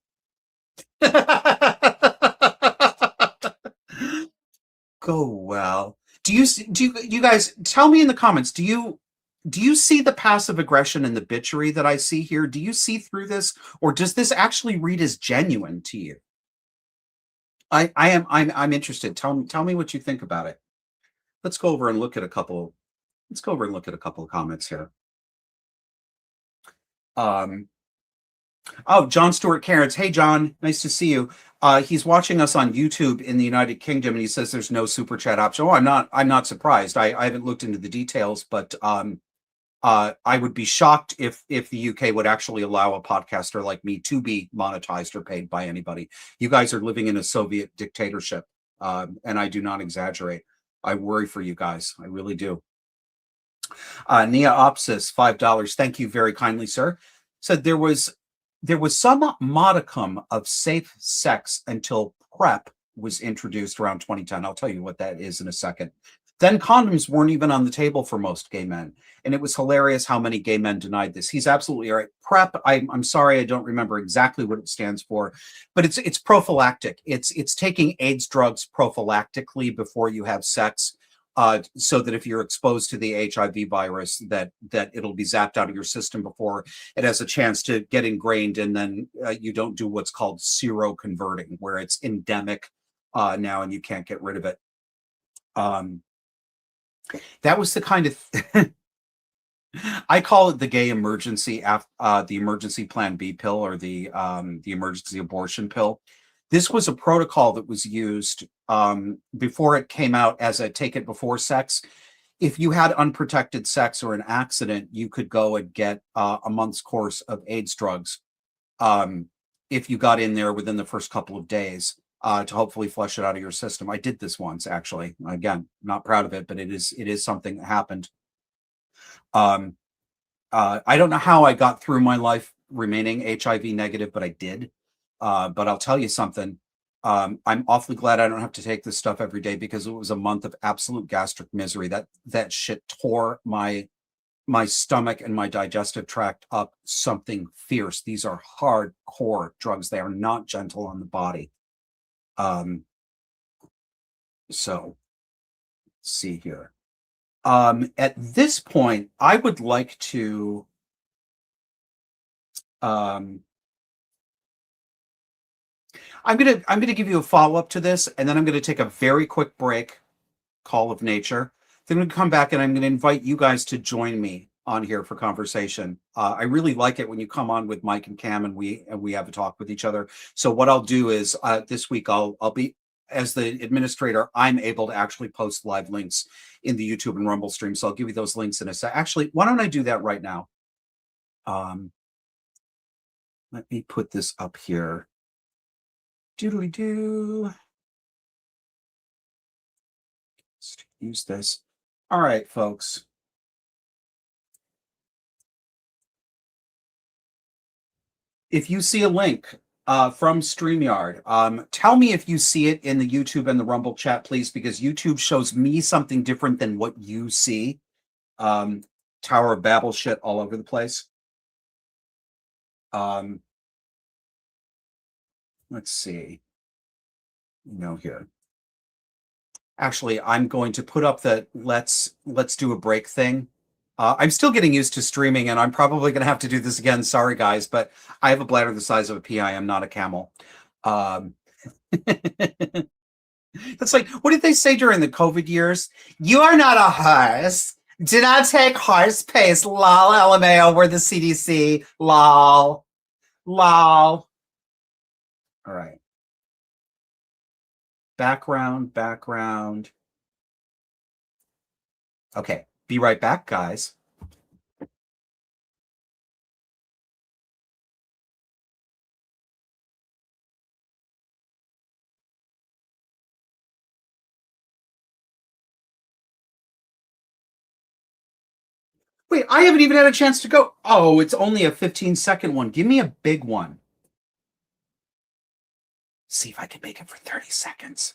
Go well. Do you guys tell me in the comments, do you see the passive aggression and the bitchery that I see here? Do you see through this, or does this actually read as genuine to you? I'm interested. Tell me what you think about it. Let's go over and look at a couple. Let's go over and look at a couple of comments here. Um, Oh, John Stewart Cairns. Hey, John, nice to see you. He's watching us on YouTube in the United Kingdom, and he says there's no super chat option. Oh, I'm not surprised. I haven't looked into the details, but I would be shocked if the UK would actually allow a podcaster like me to be monetized or paid by anybody. You guys are living in a Soviet dictatorship, and I do not exaggerate. I worry for you guys. I really do. Nia Opsis, $5. Thank you very kindly, sir. Said there was some modicum of safe sex until PrEP was introduced around 2010. I'll tell you what that is in a second. Then condoms weren't even on the table for most gay men. And it was hilarious how many gay men denied this. He's absolutely right. PrEP, I'm sorry, I don't remember exactly what it stands for, but it's prophylactic. It's taking AIDS drugs prophylactically before you have sex. So that if you're exposed to the HIV virus, that it'll be zapped out of your system before it has a chance to get ingrained, and then you don't do what's called seroconverting, where it's endemic now and you can't get rid of it. That was the kind of I call it the gay emergency, the emergency plan B pill, or the emergency abortion pill. This was a protocol that was used before it came out as a take it before sex. If you had unprotected sex or an accident, you could go and get a month's course of AIDS drugs if you got in there within the first couple of days to hopefully flush it out of your system. I did this once, actually. Again, not proud of it, but it is something that happened. I don't know how I got through my life remaining HIV negative, but I did. But I'll tell you something. I'm awfully glad I don't have to take this stuff every day, because it was a month of absolute gastric misery. That shit tore my stomach and my digestive tract up something fierce. These are hardcore drugs. They are not gentle on the body. So let's see here. At this point, I would like to I'm gonna give you a follow-up to this, and then I'm gonna take a very quick break, call of nature. Then I'm gonna come back and I'm gonna invite you guys to join me on here for conversation. I really like it when you come on with Mike and Cam and we have a talk with each other. So what I'll do is this week I'll be, as the administrator, I'm able to actually post live links in the YouTube and Rumble stream. So I'll give you those links in a sec. Actually, why don't I do that right now? Let me put this up here. Doodly-doo. Let's use this. All right, folks. if you see a link from StreamYard, tell me if you see it in the YouTube and the Rumble chat, please, because YouTube shows me something different than what you see. Tower of Babel shit all over the place. Let's see. Here. Actually, I'm going to put up the let's do a break thing. I'm still getting used to streaming, and I'm probably going to have to do this again. Sorry, guys, but I have a bladder the size of a pea. I am not a camel. It's like, what did they say during the COVID years? You are not a horse. Do not take horse paste. Lol, LMAO. We're the CDC. Lol. Lol. All right. Background. Okay. Be right back, guys. Wait, I haven't even had a chance to go. Oh, it's only a 15-second one. Give me a big one. See if I can make it for 30 seconds.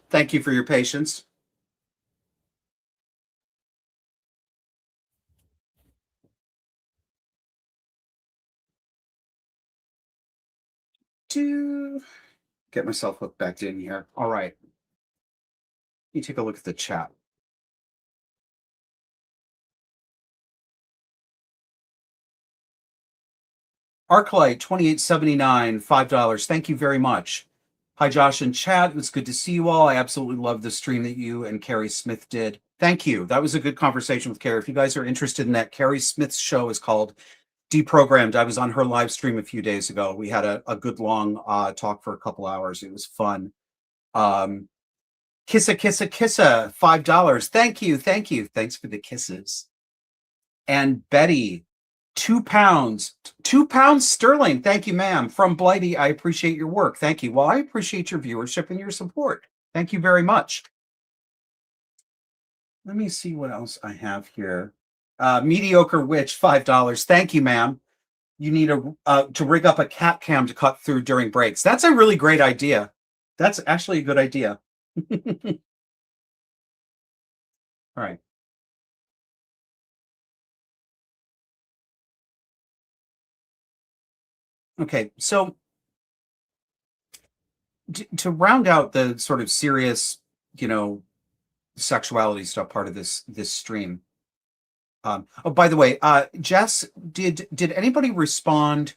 Thank you for your patience. To get myself hooked back in here. All right. Let me take a look at the chat. Arclight 2879, $5. Thank you very much. Hi, Josh and Chad. It was good to see you all. I absolutely love the stream that you and Carrie Smith did. Thank you. That was a good conversation with Carrie. If you guys are interested in that, Carrie Smith's show is called Deprogrammed. I was on her live stream a few days ago. We had a good long talk for a couple hours. It was fun. Kissa, $5. Thank you. Thanks for the kisses. And Betty, £2. £2 sterling. Thank you, ma'am. From Blighty, I appreciate your work. Thank you. Well, I appreciate your viewership and your support. Thank you very much. Let me see what else I have here. Mediocre Witch, $5. Thank you, ma'am. You need to rig up a cat cam to cut through during breaks. That's a really great idea. That's actually a good idea. All right. Okay, so to round out the sort of serious, sexuality stuff part of this stream. Oh, by the way, Jess, did anybody respond?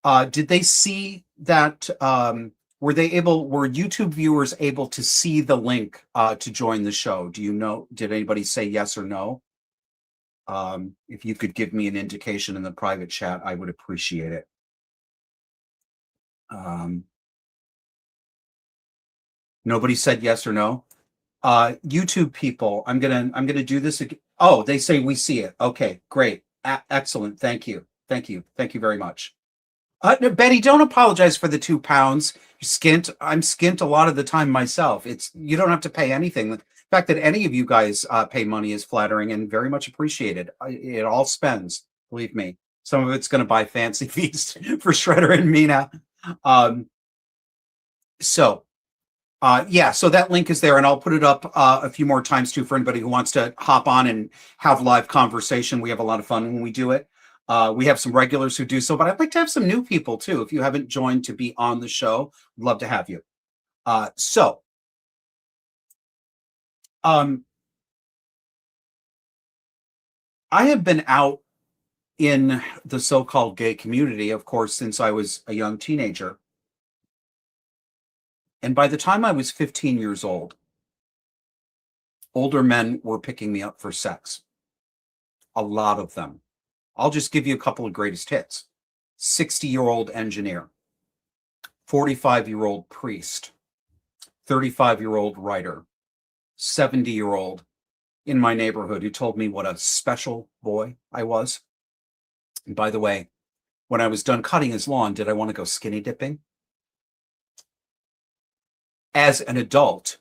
Did they see that? Were YouTube viewers able to see the link to join the show? Do you know? Did anybody say yes or no? If you could give me an indication in the private chat, I would appreciate it. Nobody said yes or no. YouTube people, I'm gonna do this again. Oh, they say we see it. Okay, great, excellent. Thank you very much. No, Betty, don't apologize for the £2. You're skint. I'm skint a lot of the time myself. You don't have to pay anything. The fact that any of you guys pay money is flattering and very much appreciated. It all spends, believe me. Some of it's going to buy fancy feast for Shredder and Mina. So that link is there, and I'll put it up a few more times too for anybody who wants to hop on and have live conversation. We have a lot of fun when we do it. We have some regulars who do so, but I'd like to have some new people too. If you haven't joined to be on the show, I'd love to have you. I have been out in the so-called gay community, of course, since I was a young teenager. And by the time I was 15 years old, older men were picking me up for sex. A lot of them. I'll just give you a couple of greatest hits. 60-year-old engineer, 45-year-old priest, 35-year-old writer, 70-year-old in my neighborhood who told me what a special boy I was. And by the way, when I was done cutting his lawn, did I want to go skinny dipping? As an adult,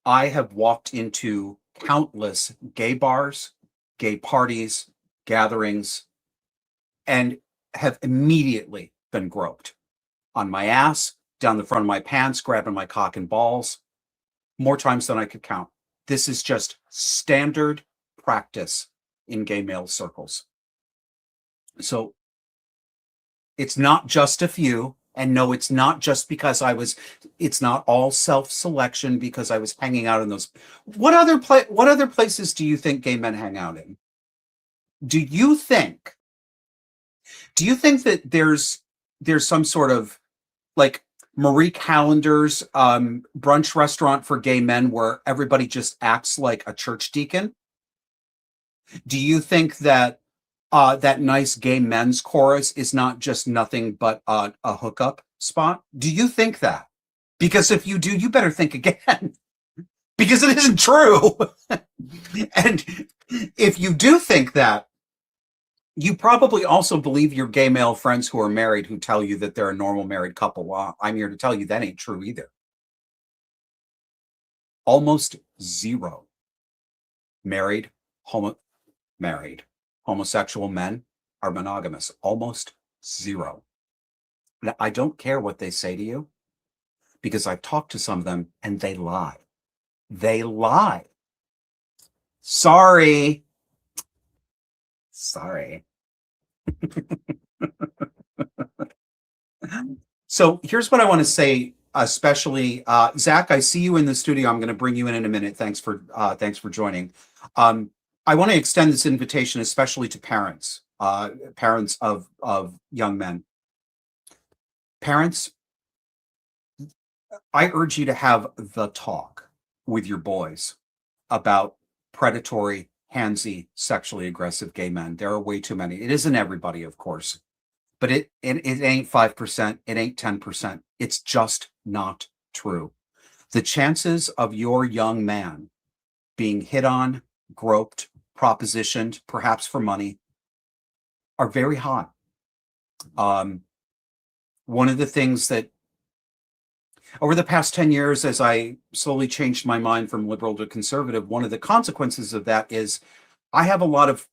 I have walked into countless gay bars, gay parties, gatherings, and have immediately been groped on my ass, down the front of my pants, grabbing my cock and balls, more times than I could count. This is just standard practice in gay male circles. So it's not just a few. And no, it's not just because it's not all self-selection because I was hanging out in those. What other places do you think gay men hang out in? Do you think that there's some sort of like Marie Callender's brunch restaurant for gay men where everybody just acts like a church deacon? Do you think that that nice gay men's chorus is not just nothing but a hookup spot? Do you think that? Because if you do, you better think again. Because it isn't true. And if you do think that, you probably also believe your gay male friends who are married who tell you that they're a normal married couple. Well, I'm here to tell you that ain't true either. Almost zero married homosexual men are monogamous. Almost zero. Now, I don't care what they say to you because I've talked to some of them and they lie. They lie. Sorry. So here's what I want to say, especially Zach. I see you in the studio. I'm going to bring you in a minute. Thanks for joining. I want to extend this invitation, especially to parents, parents of young men. Parents, I urge you to have the talk with your boys about predatory, handsy, sexually aggressive gay men. There are way too many. It isn't everybody, of course, but it ain't 5%. It ain't 10%. It's just not true. The chances of your young man being hit on, groped, propositioned, perhaps for money, are very high. One of the things that over the past 10 years, as I slowly changed my mind from liberal to conservative, one of the consequences of that is I have a lot of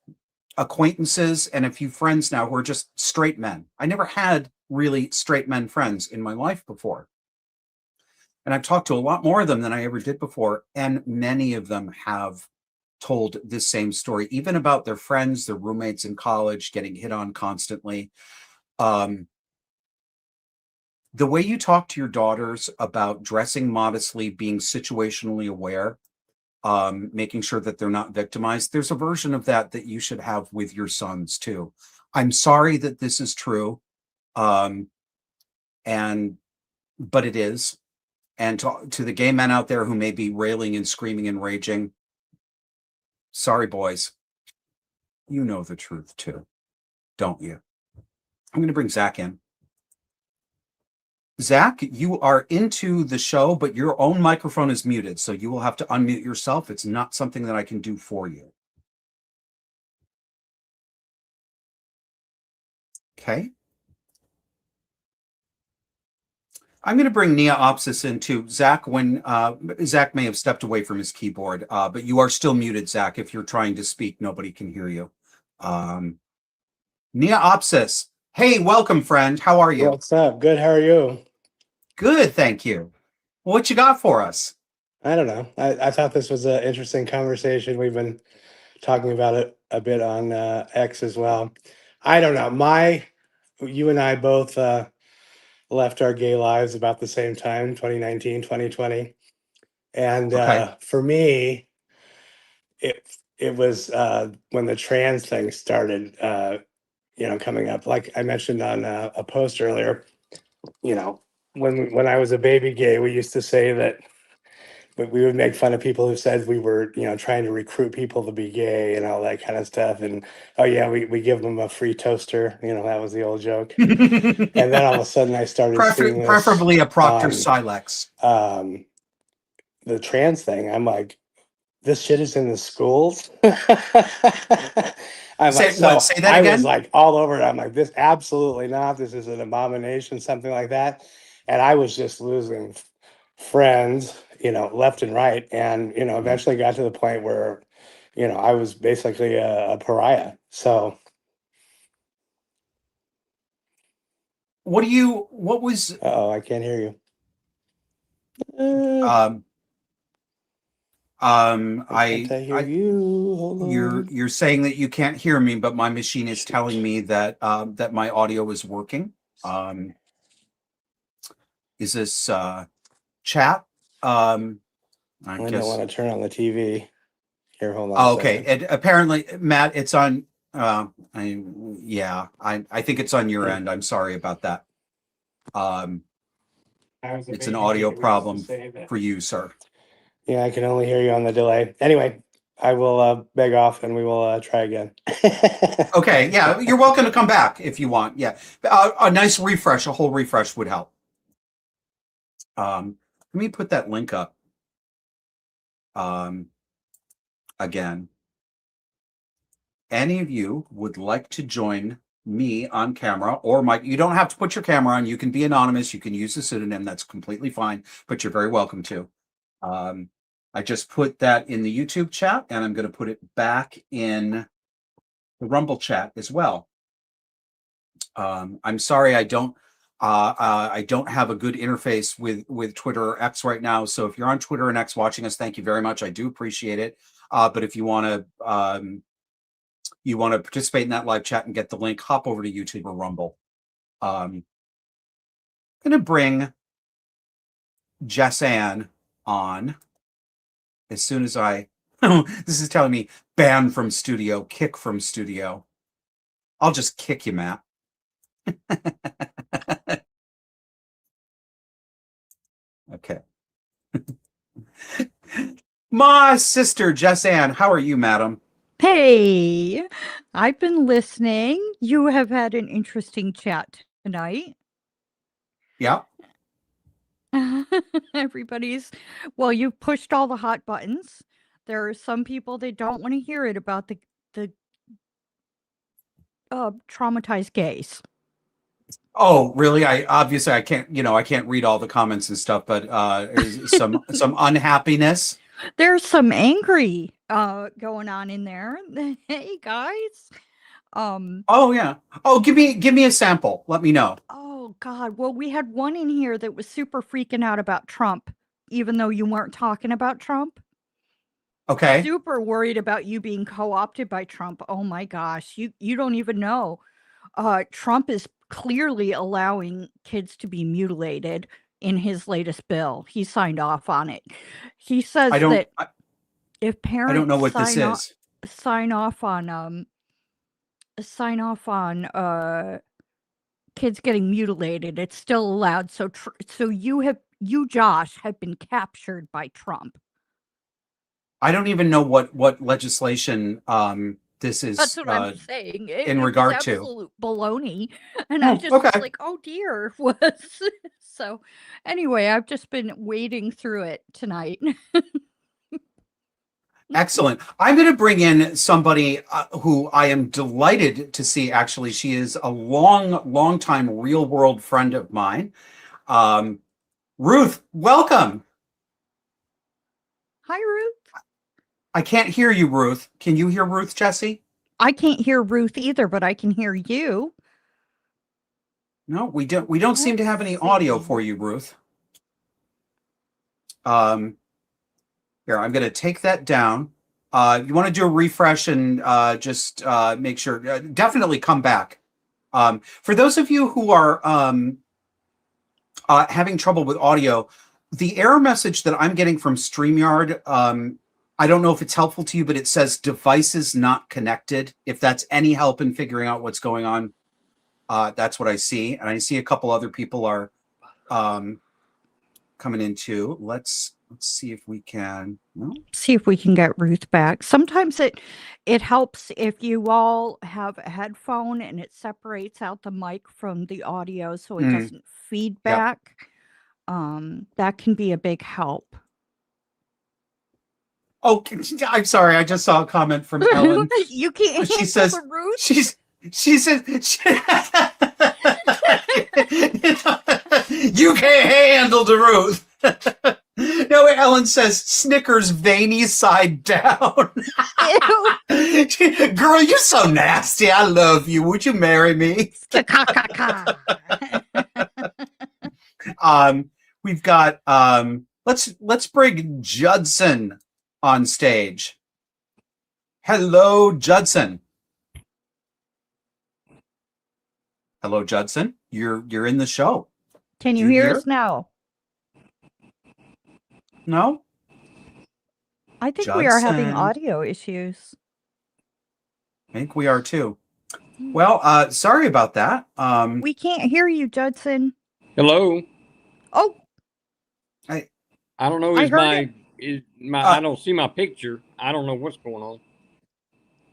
acquaintances and a few friends now who are just straight men. I never had really straight men friends in my life before. And I've talked to a lot more of them than I ever did before. And many of them have told this same story, even about their friends, their roommates in college, getting hit on constantly. The way you talk to your daughters about dressing modestly, being situationally aware, making sure that they're not victimized, there's a version of that you should have with your sons too. I'm sorry that this is true, but it is. And to the gay men out there who may be railing and screaming and raging, sorry, boys, you know the truth too, don't you? I'm going to bring Zach in. Zach, you are into the show, but your own microphone is muted, so you will have to unmute yourself. It's not something that I can do for you. Okay. I'm going to bring Nia Opsis in too. Zach, when Zach may have stepped away from his keyboard, but you are still muted, Zach. If you're trying to speak, nobody can hear you. Nia Opsis, hey, welcome, friend. How are you? What's up? Good. How are you? Good, thank you. What you got for us? I don't know. I thought this was an interesting conversation. We've been talking about it a bit on X as well. I don't know. You and I both left our gay lives about the same time, 2019, 2020. And Okay. for me, it it was when the trans thing started, coming up. Like I mentioned on a post earlier, when I was a baby gay, we used to say that we would make fun of people who said we were, trying to recruit people to be gay and all that kind of stuff. And oh yeah, we give them a free toaster. That was the old joke. And then all of a sudden, I started seeing this Preferably a Proctor on Silex. The trans thing. I'm like, this shit is in the schools. I'm Say like, so what? Say that I again. was like all over it. I'm like, this absolutely not. This is an abomination, something like that. And I was just losing friends, left and right. And, eventually got to the point where, I was basically a pariah. So What was I can't hear you. Can't I hear you? Hold on. you're saying that you can't hear me, but my machine is telling me that that my audio is working. Is this chat? I I guess. don't want to turn on the TV. Here, hold on. Oh, okay. And apparently, Matt, it's on. I think it's on your end. I'm sorry about that. It's an audio problem for you, sir. Yeah, I can only hear you on the delay. Anyway, I will beg off and we will try again. Okay, yeah, you're welcome to come back if you want. Yeah, a nice refresh, a whole refresh would help. Let me put that link up again. Any of you would like to join me on camera, or Mike, you don't have to put your camera on. You can be anonymous. You can use a pseudonym. That's completely fine, but you're very welcome to. I just put that in the YouTube chat, and I'm going to put it back in the Rumble chat as well. I'm sorry I don't have a good interface with Twitter or X right now. So if you're on Twitter and X watching us, thank you very much. I do appreciate it. But if you want to participate in that live chat and get the link, hop over to YouTube or Rumble. I'm going to bring Jess Ann on as soon as I. This is telling me ban from studio, kick from studio. I'll just kick you, Matt. Okay. My sister, Jess Ann, how are you, madam? Hey, I've been listening. You have had an interesting chat tonight. Yeah. Well, you've pushed all the hot buttons. There are some people that don't want to hear it about the traumatized gays. Oh, really? I can't read all the comments and stuff, but some unhappiness. There's some angry going on in there. Hey guys. Oh yeah. Oh, give me a sample. Let me know. Oh God. Well, we had one in here that was super freaking out about Trump, even though you weren't talking about Trump. Okay. Super worried about you being co-opted by Trump. Oh my gosh. You don't even know. Trump is clearly allowing kids to be mutilated in his latest bill. He signed off on it. He says that if parents I don't know what this is. Sign off on kids getting mutilated, it's still allowed. So you Josh have been captured by Trump. I don't even know what legislation this is. That's what I'm saying. In regard to absolute baloney, and I just was like, "Oh dear," so. Anyway, I've just been wading through it tonight. Excellent. I'm going to bring in somebody who I am delighted to see. Actually, she is a long time real world friend of mine. Ruth, welcome. Hi, Ruth. I can't hear you, Ruth. Can you hear Ruth, Jesse? I can't hear Ruth either, but I can hear you. No, we don't. We don't seem to have any audio for you, Ruth. Here, I'm going to take that down. You want to do a refresh and just make sure. Definitely come back. For those of you who are having trouble with audio, the error message that I'm getting from StreamYard, I don't know if it's helpful to you, but it says devices not connected. If that's any help in figuring out what's going on, that's what I see. And I see a couple other people are coming in too. Let's see if we can. No? See if we can get Ruth back. Sometimes it helps if you all have a headphone and it separates out the mic from the audio so it doesn't feedback. That can be a big help. Oh, I'm sorry. I just saw a comment from Ellen. You can't She handle says the Ruth. she said you can't handle the Ruth. No, Ellen says Snickers veiny side down. Girl, you're so nasty. I love you. Would you marry me? We've got let's bring Judson on stage. Hello, Judson. Hello, Judson. You're in the show. Can you hear us now? No? I think we are having Judson. audio issues. I think we are too. Well, sorry about that. We can't hear you, Judson. Hello. Oh, I don't know. I heard I don't see my picture. I don't know what's going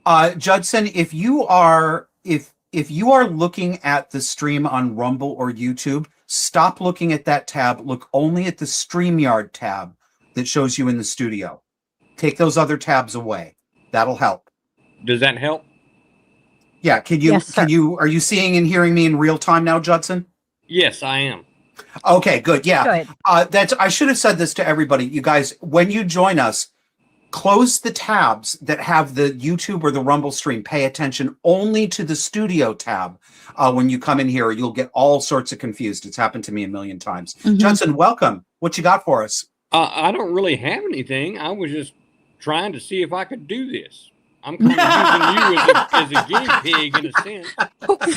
on. Judson, if you are looking at the stream on Rumble or YouTube, stop looking at that tab. Look only at the StreamYard tab that shows you in the studio. Take those other tabs away. That'll help. Does that help? Yeah. Yes, are you seeing and hearing me in real time now, Judson? Yes, I am. Okay, good. Yeah. good. I should have said this to everybody. You guys, when you join us, close the tabs that have the YouTube or the Rumble stream. Pay attention only to the studio tab when you come in here, or you'll get all sorts of confused. It's happened to me a million times. Judson, welcome. What you got for us? I don't really have anything. I was just trying to see if I could do this. I'm kind of using you as a guinea pig in a sense.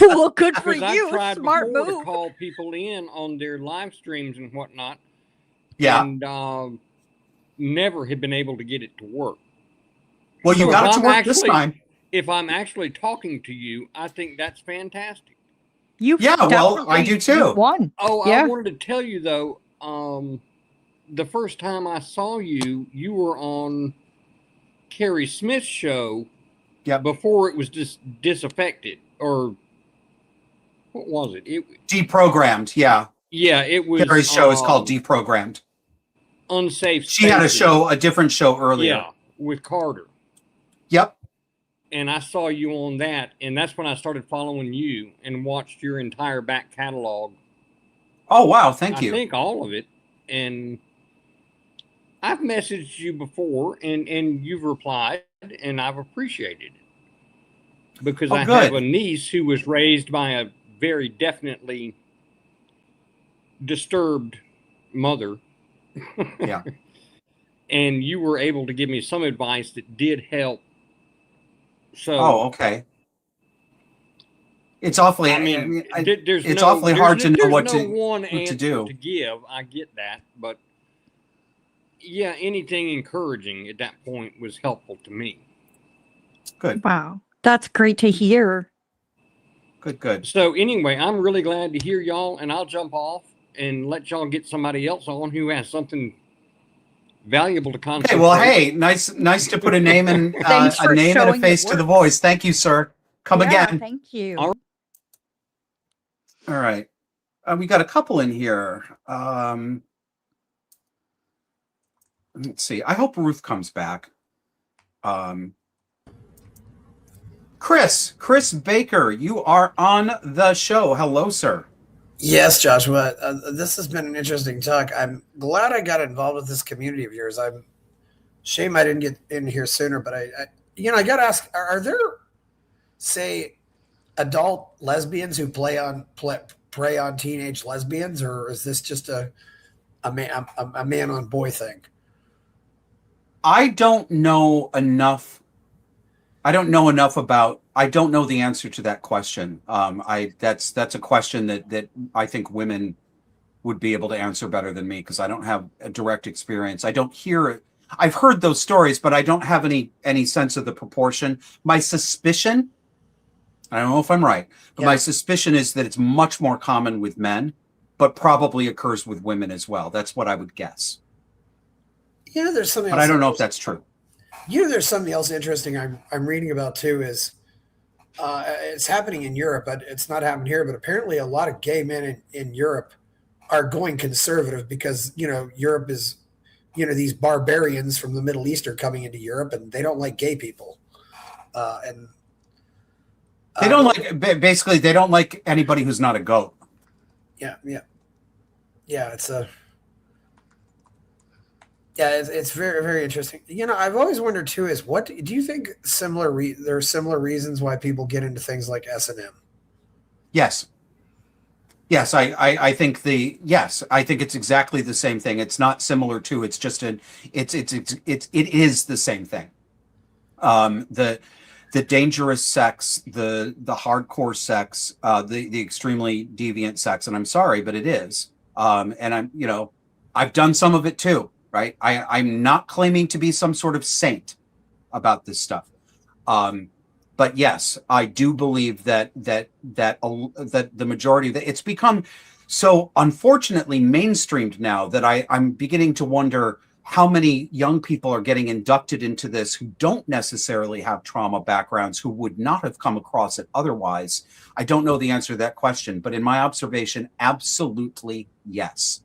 Well, good for Because you. I've tried Smart before move. to call people in on their live streams and whatnot. Yeah. And never have been able to get it to work. Well, you So got if it to I'm work this actually- time. If I'm actually talking to you, I think that's fantastic. You Yeah, well, I do too. You won. Oh, Yeah. I wanted to tell you though, the first time I saw you, you were on Carrie Smith's show. Yeah. Before it was just disaffected, or what was it? Deprogrammed. Yeah. Yeah, it was. Carrie's show is called Deprogrammed. Unsafe. She had Spaces. a different show earlier. Yeah, with Carter. Yep. And I saw you on that, and that's when I started following you and watched your entire back catalog. Oh, wow. Thank you. I think all of it. And I've messaged you before, and you've replied, and I've appreciated it. Because I have a niece who was raised by a very definitely disturbed mother. Yeah. And you were able to give me some advice that did help. So, okay. It's awfully. I mean, it's awfully hard to know what to do. To give, I get that, but yeah, anything encouraging at that point was helpful to me. Good. Wow. That's great to hear. Good. So anyway, I'm really glad to hear y'all, and I'll jump off and let y'all get somebody else on who has something valuable to concentrate. Okay, well, hey, nice to put a name and a name and a face to the voice. Thank you, sir. Come again. Thank you. All right. We got a couple in here. Let's see. I hope Ruth comes back. Chris Baker, you are on the show. Hello, sir. Yes, Joshua. This has been an interesting talk. I'm glad I got involved with this community of yours. Shame I didn't get in here sooner, but I got to ask: are there, say, adult lesbians who prey on teenage lesbians, or is this just a man on boy thing? I don't know enough about. I don't know the answer to that question. That's a question that I think women would be able to answer better than me, because I don't have a direct experience. I don't hear it. I've heard those stories, but I don't have any sense of the proportion. My suspicion, I don't know if I'm right, but my suspicion is that it's much more common with men, but probably occurs with women as well. That's what I would guess. There's something but else. I don't know if that's true. There's something else interesting I'm reading about too is it's happening in Europe, but it's not happening here. But apparently a lot of gay men in Europe are going conservative because, Europe is, these barbarians from the Middle East are coming into Europe and they don't like gay people. And they don't basically, they don't like anybody who's not a goat. Yeah. It's very, very interesting. I've always wondered too is what do you think there are similar reasons why people get into things like S&M? Yes, I think I think it's exactly the same thing. It's not similar to, it's just it is the same thing. The dangerous sex, the hardcore sex, the extremely deviant sex, and I'm sorry, but it is. And I've done some of it too, right? I'm not claiming to be some sort of saint about this stuff. But yes, I do believe that the majority of it's become so unfortunately mainstreamed now that I'm beginning to wonder how many young people are getting inducted into this who don't necessarily have trauma backgrounds, who would not have come across it otherwise. I don't know the answer to that question, but in my observation, absolutely yes.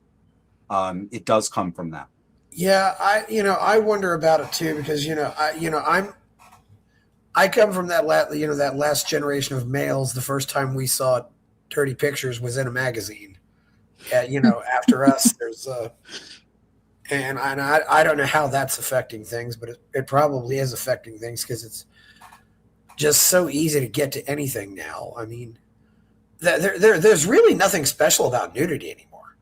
It does come from that. Yeah, I wonder about it too because I come from that last generation of males. The first time we saw dirty pictures was in a magazine. After us, there's and I don't know how that's affecting things, but it probably is affecting things because it's just so easy to get to anything now. I mean, there's really nothing special about nudity anymore.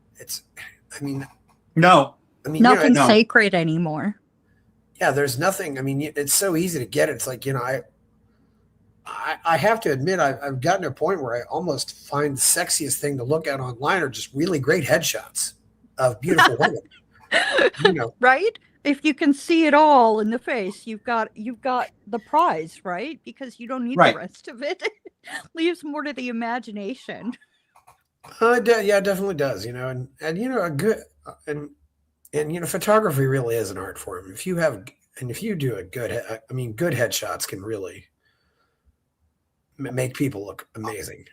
Nothing sacred anymore. Yeah, there's nothing. I mean, it's so easy to get it. It's like, I have to admit, I've gotten to a point where I almost find the sexiest thing to look at online are just really great headshots of beautiful women. Right? If you can see it all in the face, you've got the prize, right? Because you don't need the rest of it. Leaves more to the imagination. Yeah, it definitely does. And a good and photography really is an art form. If you do a good headshots can really make people look amazing.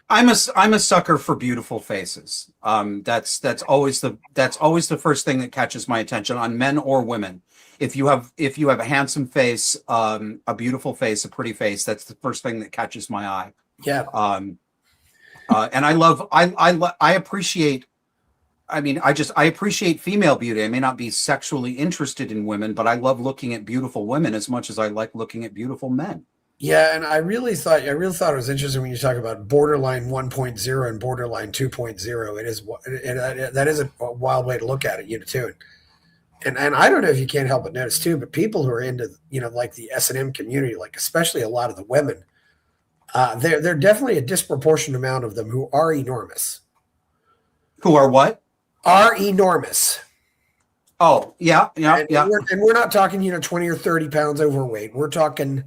I'm a sucker for beautiful faces. That's always the first thing that catches my attention on men or women. If you have a handsome face, a beautiful face, a pretty face, that's the first thing that catches my eye. Yeah. And I appreciate. I appreciate female beauty. I may not be sexually interested in women, but I love looking at beautiful women as much as I like looking at beautiful men. Yeah, and I really thought it was interesting when you talk about borderline 1.0 and borderline 2.0. That is a wild way to look at it, too. And I don't know if you can't help but notice too, but people who are into like the S&M community, like especially a lot of the women, they're definitely a disproportionate amount of them who are enormous. Who are what? Are enormous. Oh, yeah. And we're not talking, 20 or 30 pounds overweight. We're talking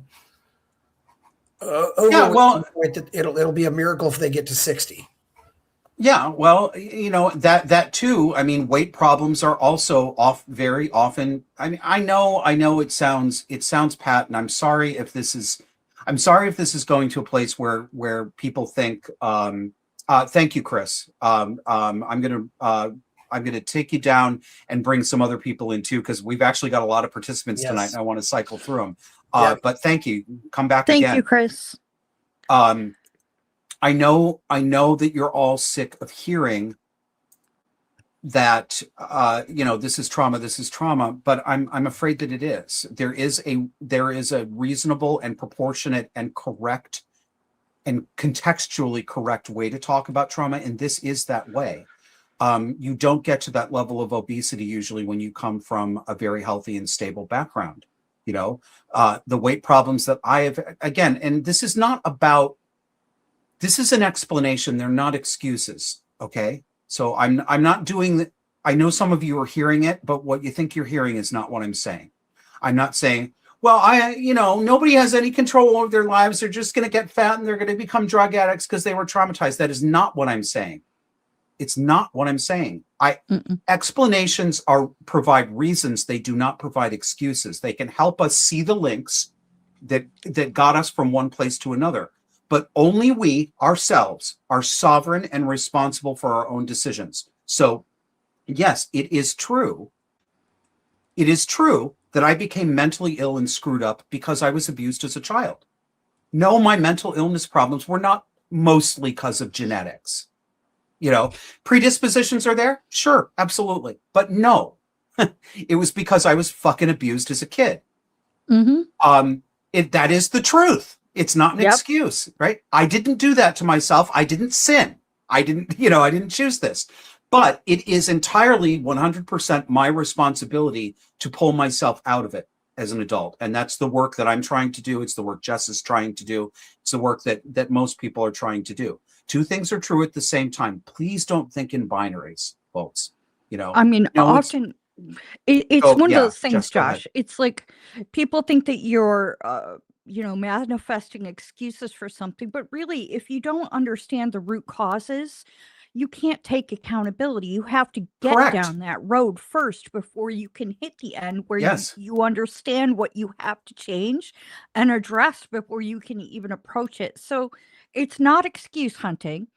it'll be a miracle if they get to 60. Yeah, well, that too. I mean, weight problems are also very often. I mean, I know it sounds pat, and I'm sorry if this is going to a place where people think. Thank you, Chris. I'm gonna take you down and bring some other people in too, because we've actually got a lot of participants tonight, and I want to cycle through them. But thank you. Come back again. Thank you, Chris. I know that you're all sick of hearing that this is trauma, but I'm afraid that it is. There is a reasonable and proportionate and correct and contextually correct way to talk about trauma, and this is that way. You don't get to that level of obesity usually when you come from a very healthy and stable background. The weight problems that I have, again, and this is an explanation. They're not excuses. Okay. So I'm not doing I know some of you are hearing it, but what you think you're hearing is not what I'm saying. I'm not saying, well, nobody has any control over their lives. They're just going to get fat and they're going to become drug addicts because they were traumatized. That is not what I'm saying. It's not what I'm saying. Explanations provide reasons. They do not provide excuses. They can help us see the links that got us from one place to another. But only we ourselves are sovereign and responsible for our own decisions. So, yes, it is true. It is true that I became mentally ill and screwed up because I was abused as a child. No, my mental illness problems were not mostly because of genetics. Predispositions are there? Sure, absolutely. But no, it was because I was fucking abused as a kid. Mm-hmm. That is the truth. It's not an excuse, right? I didn't do that to myself. I didn't sin. I didn't choose this. But it is entirely 100% my responsibility to pull myself out of it as an adult. And that's the work that I'm trying to do. It's the work Jess is trying to do. It's the work that most people are trying to do. Two things are true at the same time. Please don't think in binories, folks. Often it's one of those things, Jess, Josh. It's like people think that you're manifesting excuses for something, but really, if you don't understand the root causes, you can't take accountability. You have to get down that road first before you can hit the end where you understand what you have to change and address before you can even approach it. So it's not excuse hunting.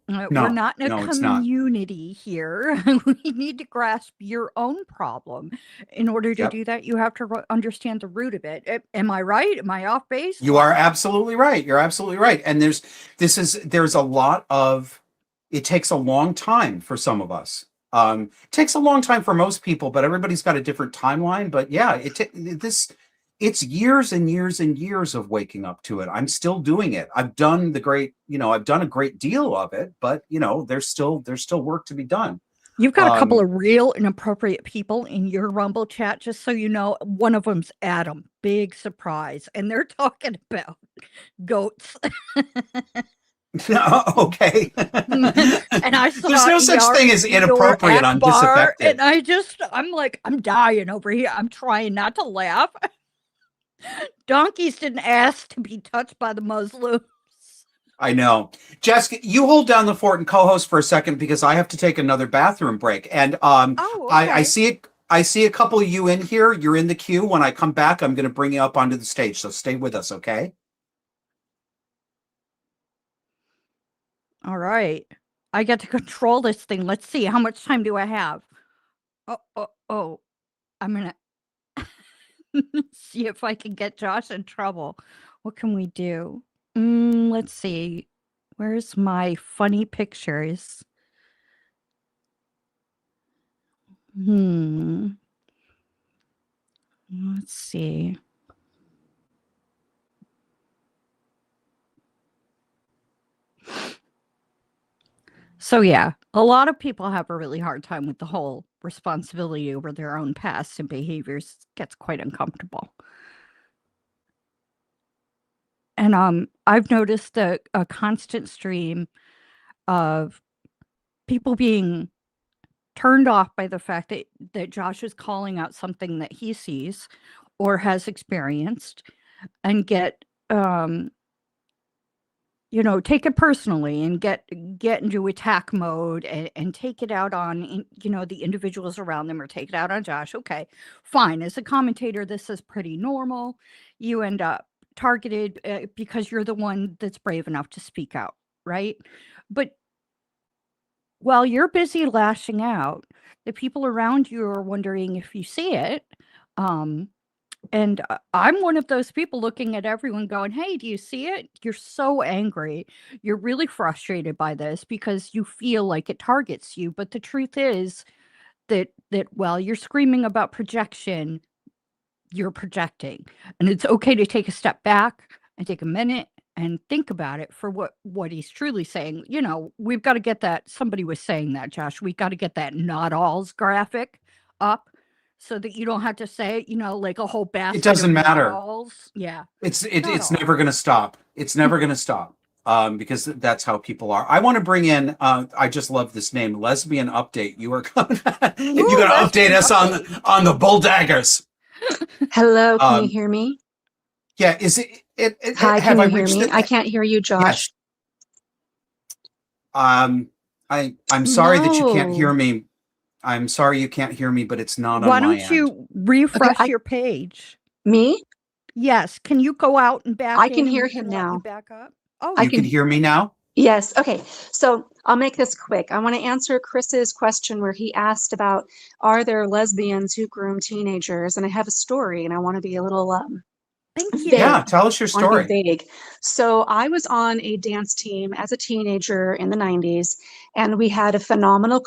We're not in a community here. We need to grasp your own problem. In order to do that, you have to understand the root of it. Am I right? Am I off base? You are absolutely right. You're absolutely right. And there's a lot of, it takes a long time for some of us. It takes a long time for most people, but everybody's got a different timeline. But yeah, it's years and years and years of waking up to it. I'm still doing it. I've done a great deal of it, but there's still work to be done. You've got a couple of real inappropriate people in your Rumble chat, just so you know. One of them's Adam. Big surprise. And they're talking about goats. Okay. And I saw there's no such thing as inappropriate on Disaffected. And I'm like, I'm dying over here. I'm trying not to laugh. Donkeys didn't ask to be touched by the Muslims. I know. Jessica, you hold down the fort and co-host for a second because I have to take another bathroom break. And I see a couple of you in here. You're in the queue. When I come back, I'm going to bring you up onto the stage. So stay with us, okay? All right. I get to control this thing. Let's see. How much time do I have? Oh. I'm going to see if I can get Josh in trouble. What can we do? Let's see. Where's my funny pictures? Let's see. So yeah, a lot of people have a really hard time with the whole responsibility over their own past and behaviors. It gets quite uncomfortable. And I've noticed a constant stream of people being turned off by the fact that Josh is calling out something that he sees or has experienced and get take it personally and get into attack mode and take it out on the individuals around them, or take it out on Josh. Okay, fine. As a commentator, this is pretty normal. You end up targeted because you're the one that's brave enough to speak out, right? But while you're busy lashing out, the people around you are wondering if you see it. And I'm one of those people looking at everyone going, hey, do you see it? You're so angry. You're really frustrated by this because you feel like it targets you. But the truth is that while you're screaming about projection, you're projecting. And it's okay to take a step back and take a minute and think about it for what he's truly saying. We've got to get that. Somebody was saying that, Josh. We got to get that not alls graphic up, so that you don't have to say, like a whole basket. It doesn't matter. Yeah. It's never going to stop. It's never going to stop. because that's how people are. I want to bring in. I just love this name, Lesbian Update. You are going. You're going to update us on the bulldaggers. Hello, can you hear me? Yeah, is Hi, have can I you hear reached me? it? I can't hear you, Josh. Yes. I'm sorry that you can't hear No. me. I'm sorry you can't hear me, but it's not Why on my don't you end. refresh your page? Me? Yes. Can you go out and back I in? can and hear we him let you now. back up. Oh, I You can hear me now? Yes. Okay. So I'll make this quick. I want to answer Chris's question where he asked about, are there lesbians who groom teenagers? And I have a story and I want to be a little thank you. vague. Yeah, tell us your I want to story. be vague. So I was on a dance team as a teenager in the 90s, and we had a phenomenal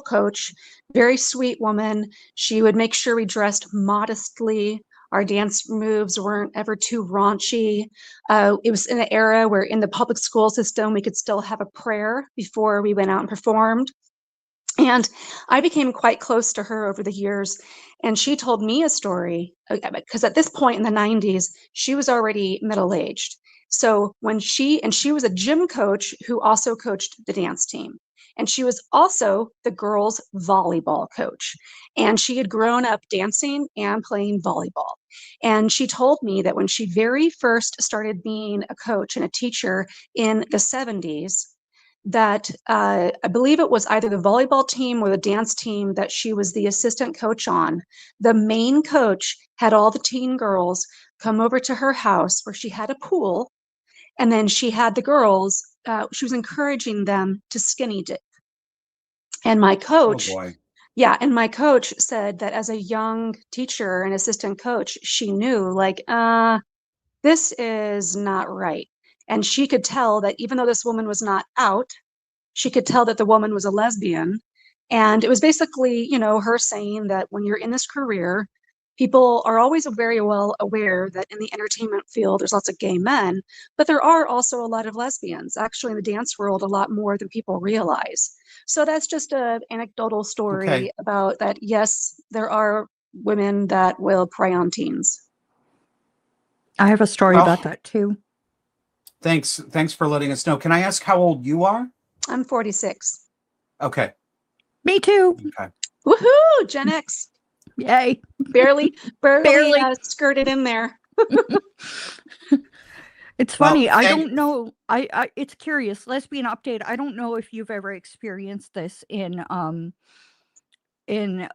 coach, very sweet woman. She would make sure we dressed modestly. Our dance moves weren't ever too raunchy. It was in an era where in the public school system, we could still have a prayer before we went out and performed. And I became quite close to her over the years. And she told me a story because at this point in the 90s, she was already middle-aged. So she was a gym coach who also coached the dance team. And she was also the girls' volleyball coach. And she had grown up dancing and playing volleyball. And she told me that when she very first started being a coach and a teacher in the 70s, that I believe it was either the volleyball team or the dance team that she was the assistant coach on. The main coach had all the teen girls come over to her house where she had a pool, and then she had the girls, she was encouraging them to skinny dip. And my coach, Oh boy. yeah, and my coach said that as a young teacher and assistant coach, she knew like, this is not right. And she could tell that even though this woman was not out, she could tell that the woman was a lesbian. And it was basically, her saying that when you're in this career, people are always very well aware that in the entertainment field, there's lots of gay men, but there are also a lot of lesbians, actually in the dance world, a lot more than people realize. So that's just an anecdotal story about that. Yes, there are women that will prey on teens. I have a story about that too. Thanks for letting us know. Can I ask how old you are? I'm 46. Okay. Me too. Okay. Woohoo! Gen X. Yay. Barely skirted in there. It's funny. I don't know. I it's curious. Lesbian Update. I don't know if you've ever experienced this in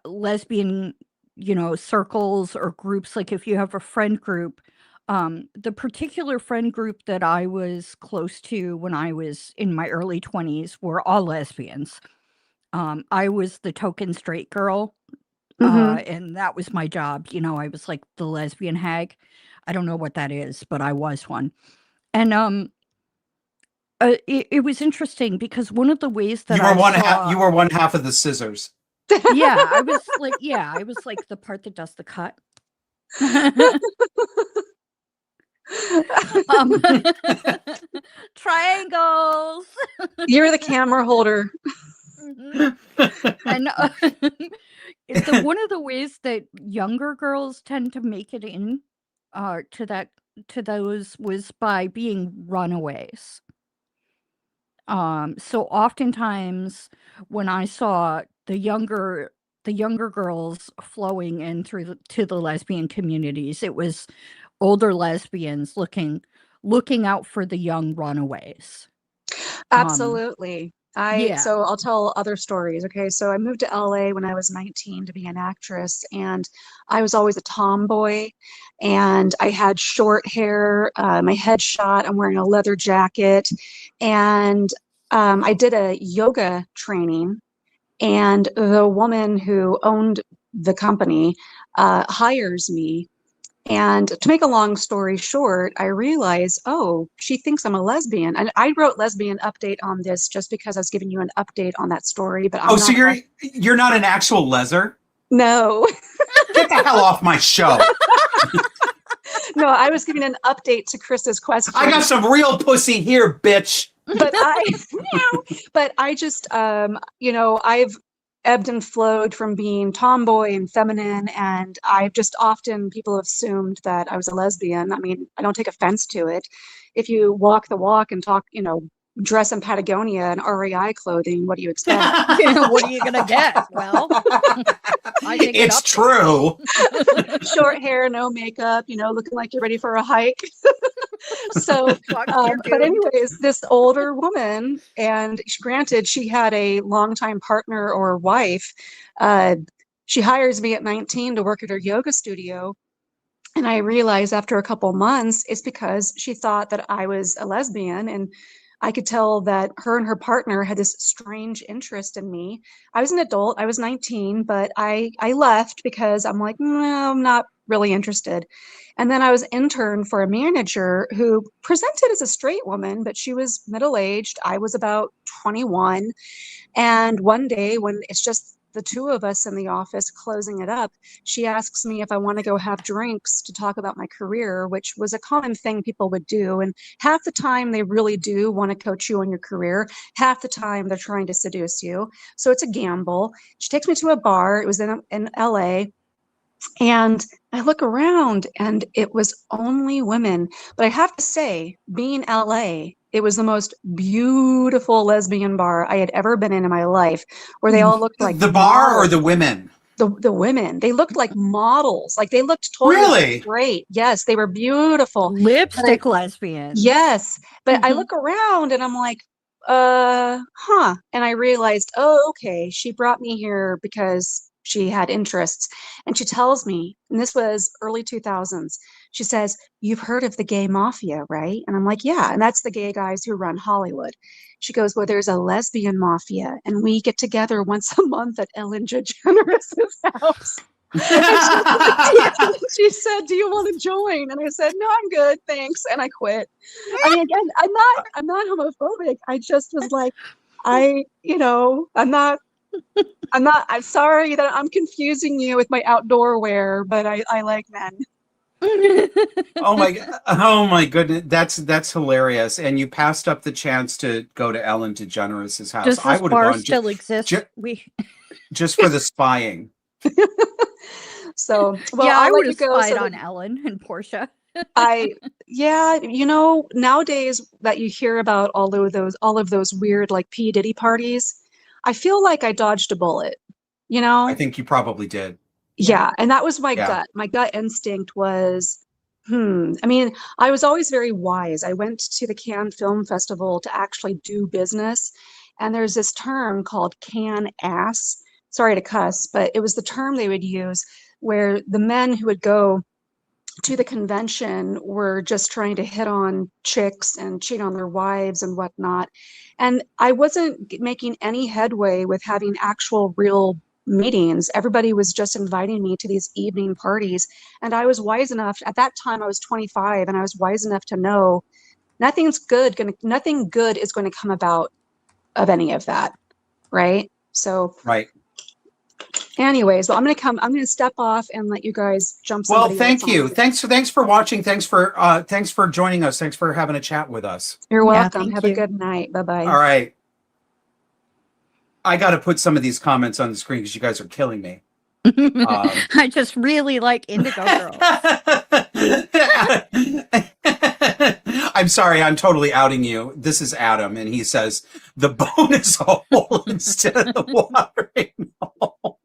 lesbian, circles or groups. Like if you have a friend group, the particular friend group that I was close to when I was in my early 20s were all lesbians. I was the token straight girl. And that was my job. I was like the lesbian hag. I don't know what that is, but I was one. And it was interesting because one of the ways that you were one half of the scissors. Yeah, I was like the part that does the cut. Triangles. You're the camera holder. And one of the ways that younger girls tend to make it in to those was by being runaways. So oftentimes when I saw the younger girls flowing in to the lesbian communities, it was older lesbians looking out for the young runaways. Absolutely. Yeah. So I'll tell other stories. Okay. So I moved to LA when I was 19 to be an actress, and I was always a tomboy, and I had short hair, my head shot, I'm wearing a leather jacket, and I did a yoga training, and the woman who owned the company hires me. And to make a long story short, I realized, she thinks I'm a lesbian. And I wrote Lesbian Update on this just because I was giving you an update on that story. But so you're not an actual leser? No. Get the hell off my show. No, I was giving an update to Chris's question. I got some real pussy here, bitch. But I just, ebbed and flowed from being tomboy and feminine, and I've just often people have assumed that I was a lesbian. I mean, I don't take offense to it. If you walk the walk and talk, dress in Patagonia and REI clothing, what do you expect? What are you gonna get? Well, I think it's true. Short hair, no makeup, looking like you're ready for a hike. So, but anyways, this older woman, and granted, she had a longtime partner or wife. She hires me at 19 to work at her yoga studio. And I realized after a couple months, it's because she thought that I was a lesbian. And I could tell that her and her partner had this strange interest in me. I was an adult, I was 19, but I left because I'm like, no, I'm not really interested. And then I was intern for a manager who presented as a straight woman, but she was middle-aged. I was about 21. And one day when it's just the two of us in the office closing it up, she asks me if I want to go have drinks to talk about my career, which was a common thing people would do. And half the time they really do want to coach you on your career. Half the time they're trying to seduce you. So it's a gamble. She takes me to a bar. It was in LA. And I look around and it was only women. But I have to say, being LA, it was the most beautiful lesbian bar I had ever been in my life, where they all looked like the bar or the women. The women, they looked like models. Like they looked totally great. Yes, they were beautiful. Lipstick lesbians. Yes, but I look around and I'm like, huh. And I realized, oh, okay, she brought me here because she had interests. And she tells me, and this was early 2000s, she says, "You've heard of the gay mafia, right?" And I'm like, yeah. And that's the gay guys who run Hollywood. She goes, "Well, there's a lesbian mafia, and we get together once a month at Ellen DeGeneres' house." She said, "Do you want to join?" And I said, "No, I'm good, thanks." And I quit. I mean, again, I'm not homophobic. I just was like, I'm sorry that I'm confusing you with my outdoor wear, but I like men. Oh my goodness, that's hilarious. And you passed up the chance to go to Ellen DeGeneres' house. Does I this would have bar gone still exist? just for the spying. So, well, yeah, I would have spied on Ellen and Portia. Nowadays that you hear about all of those weird like P. Diddy parties, I feel like I dodged a bullet, I think you probably did. Yeah. And that was my gut. My gut instinct was, I mean, I was always very wise. I went to the Cannes Film Festival to actually do business. And there's this term called can ass. Sorry to cuss, but it was the term they would use where the men who would go to the convention were just trying to hit on chicks and cheat on their wives and whatnot. And I wasn't making any headway with having actual real meetings. Everybody was just inviting me to these evening parties. And I was wise enough, at that time I was 25, and I was wise enough to know nothing good is going to come about of any of that. Right. So right. Anyways, well, I'm going to step off and let you guys jump. Well, thank you. Thanks for watching. Thanks for joining us. Thanks for having a chat with us. You're welcome. Have a good night. Bye-bye. All right. I got to put some of these comments on the screen because you guys are killing me. I just really like Indigo Girls. I'm sorry, I'm totally outing you. This is Adam, and he says the bonus hole instead of the watering hole.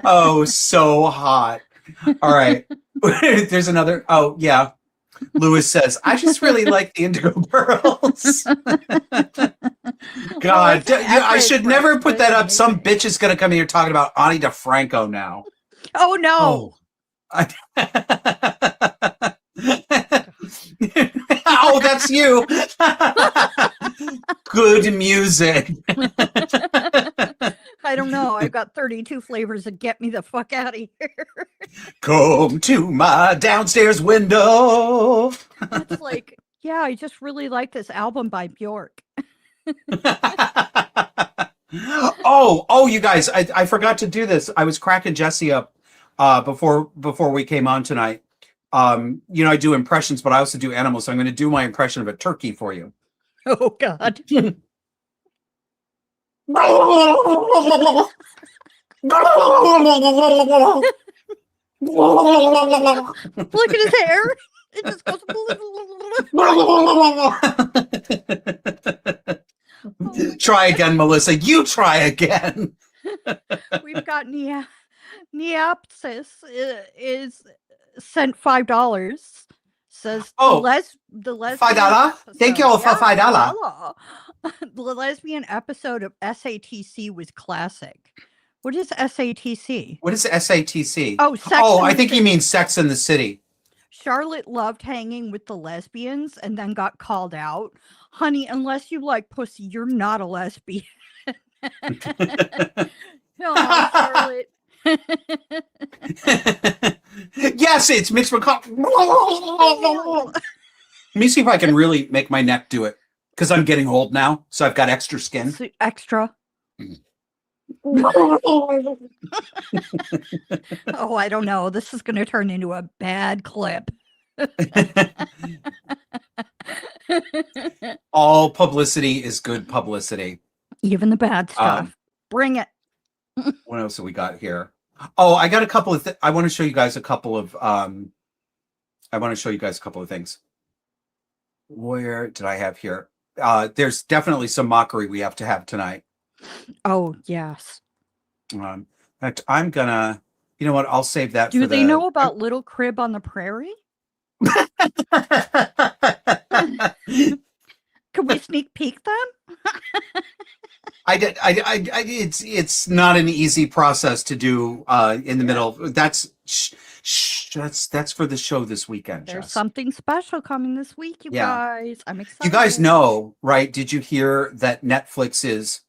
Oh, so hot. All right. There's another. Oh, yeah. Lewis says, I just really like the Indigo Girls. God, I should never put that up. Some bitch is going to come here talking about Ani DeFranco now. Oh, no. Oh, that's you. Good music. I don't know. I've got 32 flavors that get me the fuck out of here. Come to my downstairs window. It's like, yeah, I just really like this album by Bjork. Oh, you guys, I forgot to do this. I was cracking Jesse up before we came on tonight. I do impressions, but I also do animals. So I'm going to do my impression of a turkey for you. Oh, God. Look at his hair. It just goes. Try again, Melissa. You try again. We've got Neopsis is sent $5. Says Oh, the lesbian $5? Thank you all for $5. The lesbian episode of SATC was classic. What is SATC? What is SATC? Oh, Sex Oh, and I the think he City. means Sex in the City. Charlotte loved hanging with the lesbians and then got called out. Honey, unless you like pussy, you're not a lesbian. Oh, Charlotte. Yes, it's Mitch McConnell. Let me see if I can really make my neck do it, because I'm getting old now, so I've got extra skin. Extra. Oh, I don't know. This is going to turn into a bad clip. All publicity is good publicity. Even the bad stuff. Bring it. What else have we got here? Oh, I got a couple of I want to show you guys a couple of things. Where did I have here? There's definitely some mockery we have to have tonight. Oh, yes. In fact, I'm gonna, you know what? I'll save that. Do they know about Little Crib on the Prairie? Can we sneak peek them? It's not an easy process to do in the middle. That's for the show this weekend. There's Jess. something special coming this week, you guys. I'm excited. You guys know, right? Did you hear that Netflix is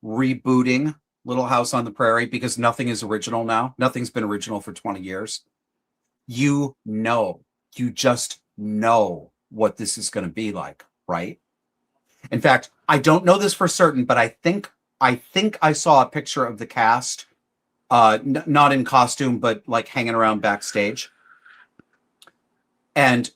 rebooting Little House on the Prairie because nothing is original now? Nothing's been original for 20 years. You just know what this is going to be like, right? In fact, I don't know this for certain, but I think I saw a picture of the cast, not in costume, but like hanging around backstage. And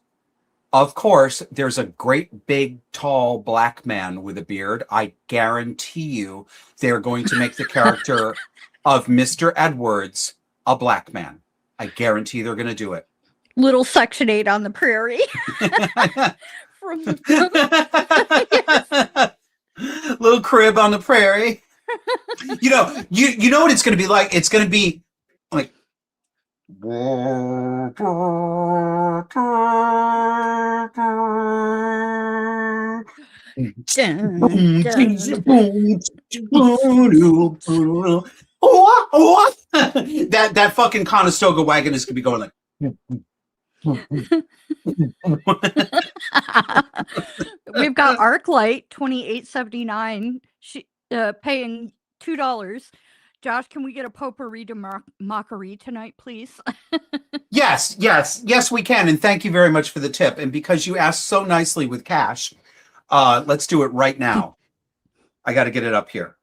of course, there's a great big, tall black man with a beard. I guarantee you they're going to make the character of Mr. Edwards a black man. I guarantee they're going to do it. Little Section 8 on the Prairie. Little Crib on the Prairie. You know what it's going to be like? It's going to be like that fucking Conestoga wagon is going to be going like. We've got ArcLight $28.79. Paying $2. Josh, can we get a potpourri to mockery tonight, please? Yes, we can. And thank you very much for the tip. And because you asked so nicely with cash, let's do it right now. I got to get it up here.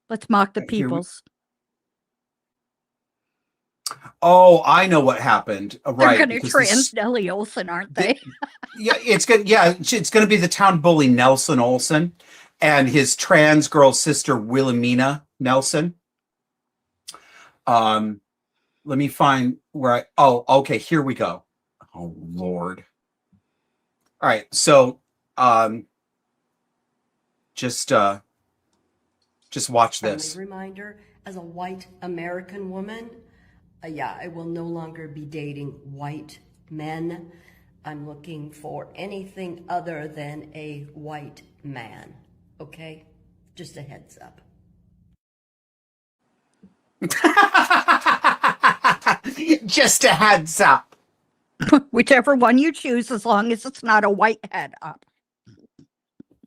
Let's mock the peoples. Oh, I know what happened. Right, they're going to trans Nellie Olson, aren't they? It's going to be the town bully Nelson Olson and his trans girl sister Wilhelmina Nelson. Let me find where okay, here we go. Oh Lord. All right, so just watch this. Reminder, as a white American woman, I will no longer be dating white men. I'm looking for anything other than a white man. Okay? Just a heads up. Just a heads up. Whichever one you choose, as long as it's not a white head up.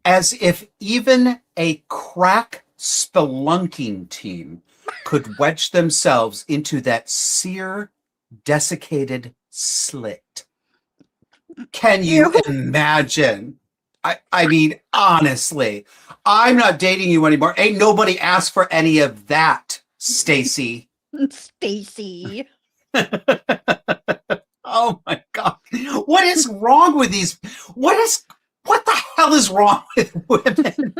As if even a crack spelunking team could wedge themselves into that sear, desiccated slit. Can you imagine? I mean, honestly, I'm not dating you anymore. Ain't nobody asked for any of that, Stacy. Stacy. Oh my God. What is wrong with these? What the hell is wrong with women?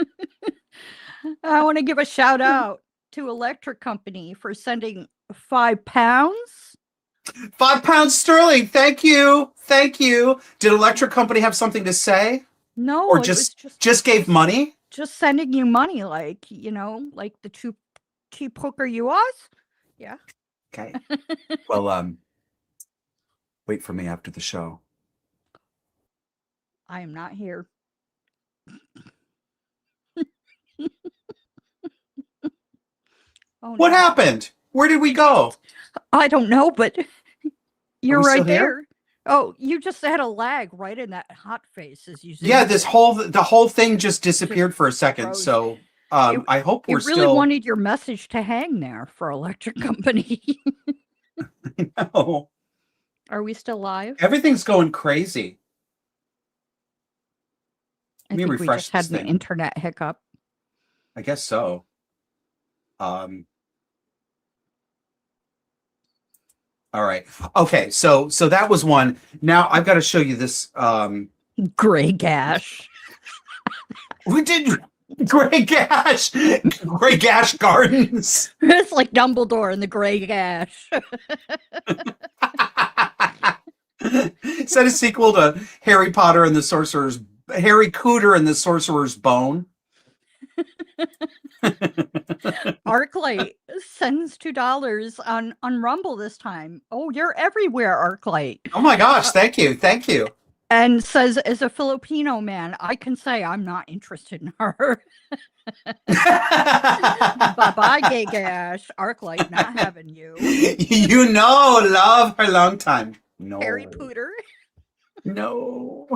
I want to give a shout out to Electric Company for sending £5. £5 sterling. Thank you. Thank you. Did Electric Company have something to say? No, Or it was just gave money? just sending you money, like, like the cheap hooker you was. Yeah. Okay. Well, wait for me after the show. I am not here. Oh, What no. happened? Where did we go? I don't know, but you're we right still here? there. Oh, you just had a lag right in that hot face as you said. Yeah, the whole thing just disappeared for a second. froze. So I hope we're You really still. wanted your message to hang there for Electric Company. No. Are we still live? Everything's going crazy. I Let me think we refresh just had this an thing. internet hiccup. I guess so. All right. Okay. So that was one. Now I've got to show you this. Gray gash. We did Gray Gash. Gray Gash Gardens. It's like Dumbledore in the Gray Gash. Is that a sequel to Harry Cooter and the Sorcerer's Bone? Arclight sends $2 on Rumble this time. Oh, you're everywhere, Arclight. Oh my gosh, thank you. And says, as a Filipino man, I can say I'm not interested in her. Bye-bye, Gay Gash. Arclight not having you. Love her long time. No. Harry Pooter. No.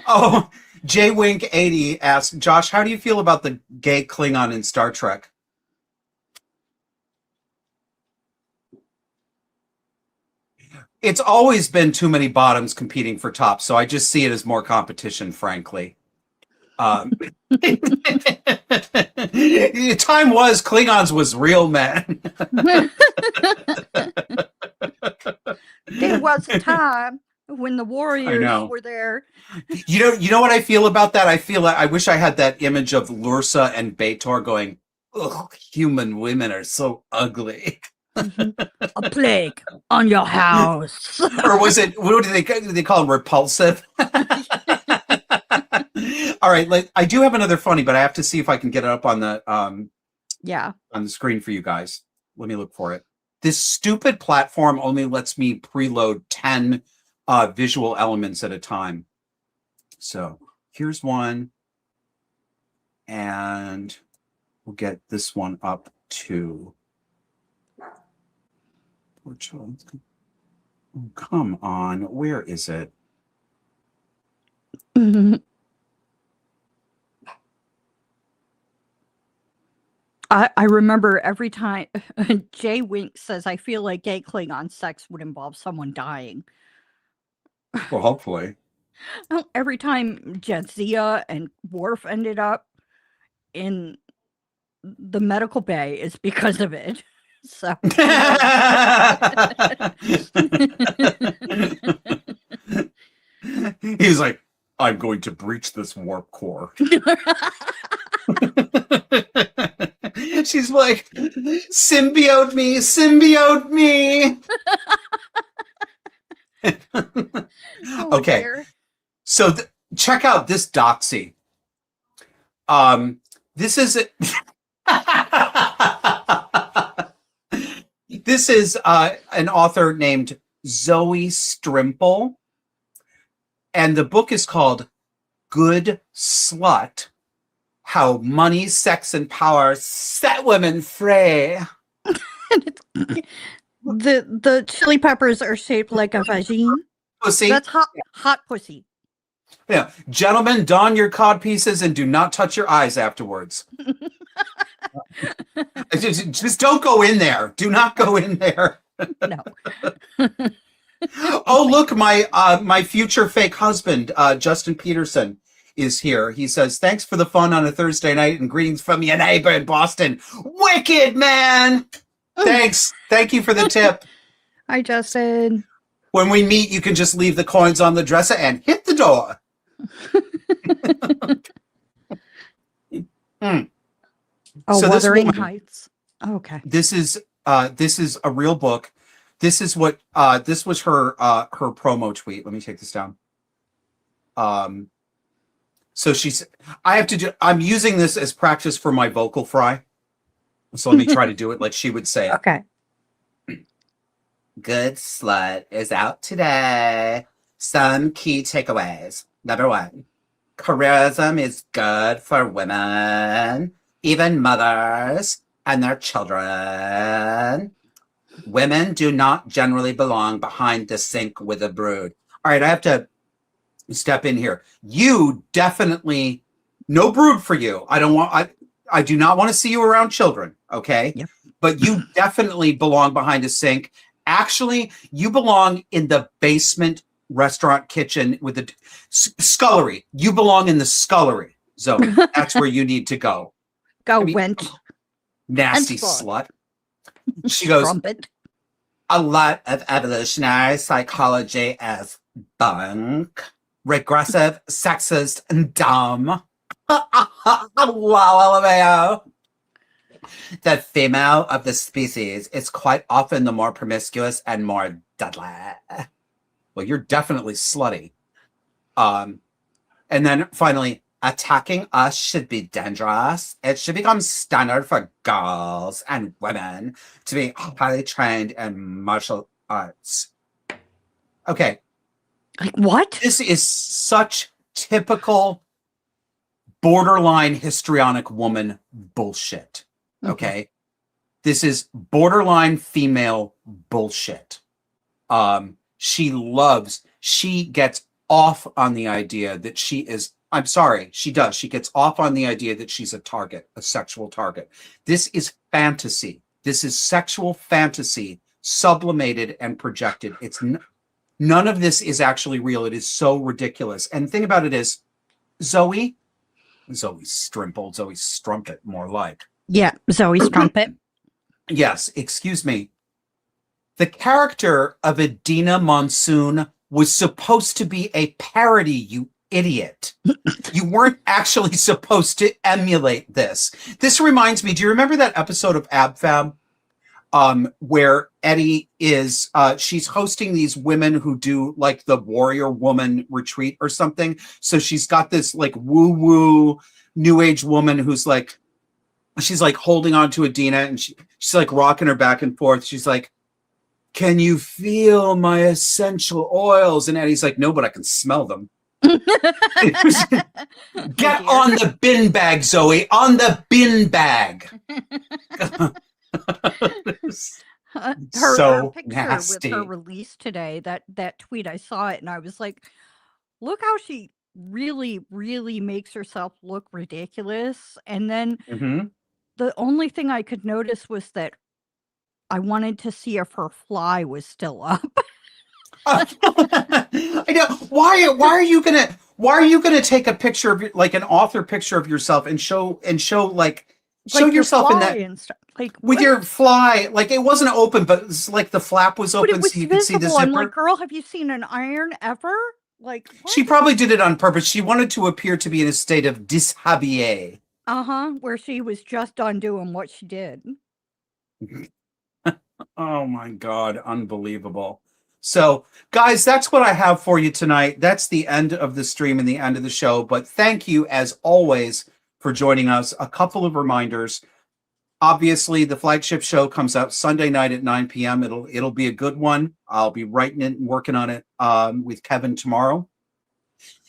Oh, JWink80 asks, Josh, how do you feel about the gay Klingon in Star Trek? It's always been too many bottoms competing for tops, so I just see it as more competition, frankly. Time was Klingons was real men. There was a time when the warriors were there. You know what I feel about that? I feel like I wish I had that image of Lursa and Bator going, "Ugh, human women are so ugly." A plague on your house. Or was it, what do they call them, repulsive? All right, I do have another funny, but I have to see if I can get it up on the on the screen for you guys. Let me look for it. This stupid platform only lets me preload 10 visual elements at a time. So here's one, and we'll get this one up too. Oh, come on, where is it? I remember every time Jay Wink says, I feel like gay Klingon sex would involve someone dying. Well, hopefully. Every time Jadzia and Worf ended up in the medical bay is because of it. So he's like, I'm going to breach this warp core. She's like, symbiote me. Okay. So check out this Doxxie. This is this is an author named Zoe Strimple, and the book is called Good Slut: How Money, Sex, and Power Set Women Free. The chili peppers are shaped like a vagine. Pussy. That's hot pussy. Yeah, gentlemen, don your cod pieces and do not touch your eyes afterwards. just don't go in there. Do not go in there. No. Oh, look, my future fake husband, Justin Peterson, is here. He says, thanks for the fun on a Thursday night and greetings from your neighbor in Boston. Wicked, man. Thanks. Thank you for the tip. Hi, Justin. When we meet, you can just leave the coins on the dresser and hit the door. Oh, So this Wuthering woman- Heights. Okay. This is a real book. This is what this was her promo tweet. Let me take this down. So I'm using this as practice for my vocal fry. So let me try to do it like she would say it. Okay. Good Slut is out today. Some key takeaways. Number 1, careerism is good for women, even mothers and their children. Women do not generally belong behind the sink with a brood. All right, I have to step in here. You definitely, no brood for you. I do not want to see you around children, okay? Yep. But you definitely belong behind a sink. Actually, you belong in the basement restaurant kitchen with the scullery. You belong in the scullery zone. That's where you need to go. Go, wench. Nasty Henceforth. slut. She goes, Trumpet. a lot of evolutionary psychology is bunk, regressive, sexist, and dumb. The female of the species is quite often the more promiscuous and more deadly. Well, you're definitely slutty. And then finally, attacking us should be dangerous. It should become standard for girls and women to be highly trained in martial arts. Okay. Like what? This is such typical borderline histrionic woman bullshit. Okay. This is borderline female bullshit. She gets off on the idea that she is, I'm sorry, she does. She gets off on the idea that she's a target, a sexual target. This is fantasy. This is sexual fantasy sublimated and projected. None of this is actually real. It is so ridiculous. And the thing about it is, Zoe Strumpet, more like. Yeah, Zoe's trumpet. Yes, excuse me. The character of Adina Monsoon was supposed to be a parody, you idiot. You weren't actually supposed to emulate this. This reminds me, do you remember that episode of Ab Fab? Where Eddie is, she's hosting these women who do like the warrior woman retreat or something. So she's got this like woo-woo new age woman who's like, she's like holding on to Adina and she's like rocking her back and forth. She's like, can you feel my essential oils? And Eddie's like, no, but I can smell them. Get on the bin bag, Zoe, on the bin bag. Her picture nasty. with her release today, that tweet, I saw it and I was like, look how she really, really makes herself look ridiculous. And then the only thing I could notice was that I wanted to see if her fly was still up. I know. Why are you gonna take a picture of like an author picture of yourself and show yourself in that and stuff. Like with what? your fly, like it wasn't open, but it's like the flap was But open it was so you could see the visible. I'm zipper. like, girl, have you seen an iron ever? Like what? She probably did it on purpose. She wanted to appear to be in a state of dishabille. Where she was just undoing what she did. Oh my God, unbelievable. So, guys, that's what I have for you tonight. That's the end of the stream and the end of the show. But thank you, as always, for joining us. A couple of reminders. Obviously, the flagship show comes out Sunday night at 9 p.m. It'll be a good one. I'll be writing it and working on it with Kevin tomorrow.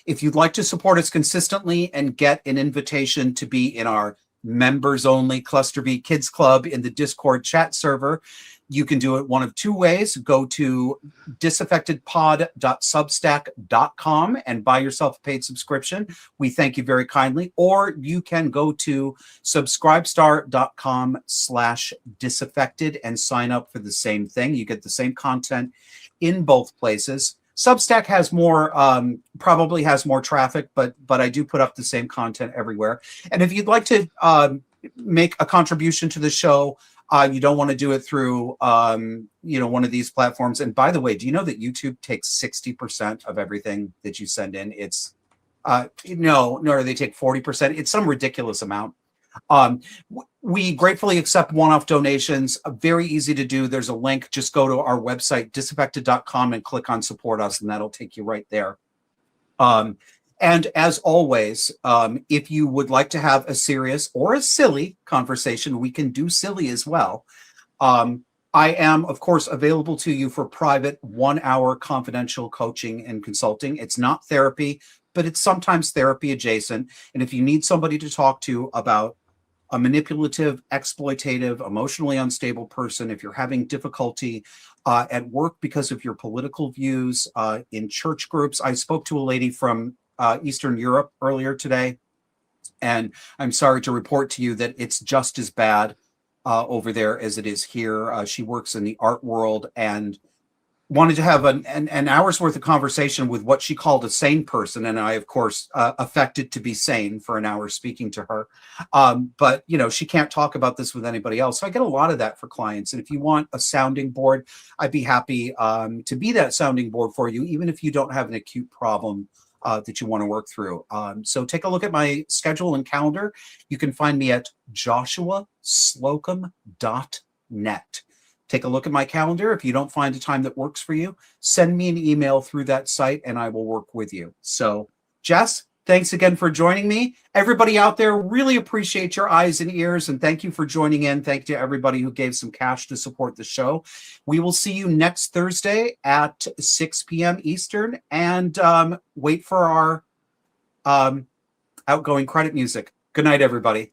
If you'd like to support us consistently and get an invitation to be in our members-only Cluster B Kids Club in the Discord chat server, you can do it one of two ways. Go to disaffectedpod.substack.com and buy yourself a paid subscription. We thank you very kindly. Or you can go to subscribestar.com/disaffected and sign up for the same thing. You get the same content in both places. Substack has more, probably has more traffic, but I do put up the same content everywhere. And if you'd like to make a contribution to the show, you don't want to do it through, one of these platforms. And by the way, do you know that YouTube takes 60% of everything that you send in? It's no, they take 40%. It's some ridiculous amount. We gratefully accept one-off donations. Very easy to do. There's a link. Just go to our website, disaffected.com, and click on support us, and that'll take you right there. And as always, if you would like to have a serious or a silly conversation, we can do silly as well. I am, of course, available to you for private 1-hour confidential coaching and consulting. It's not therapy, but it's sometimes therapy adjacent. And if you need somebody to talk to about a manipulative, exploitative, emotionally unstable person, if you're having difficulty at work because of your political views, in church groups. I spoke to a lady from Eastern Europe earlier today, and I'm sorry to report to you that it's just as bad over there as it is here. She works in the art world and wanted to have an hour's worth of conversation with what she called a sane person. And I, of course, affected to be sane for an hour speaking to her. But, you know, she can't talk about this with anybody else. So I get a lot of that for clients. And if you want a sounding board, I'd be happy to be that sounding board for you, even if you don't have an acute problem that you want to work through. So take a look at my schedule and calendar. You can find me at joshuaslocum.net. Take a look at my calendar. If you don't find a time that works for you, send me an email through that site and I will work with you. So, Jess, thanks again for joining me. Everybody out there, really appreciate your eyes and ears, and thank you for joining in. Thank you to everybody who gave some cash to support the show. We will see you next Thursday at 6 p.m. Eastern, and wait for our outgoing credit music. Good night, everybody.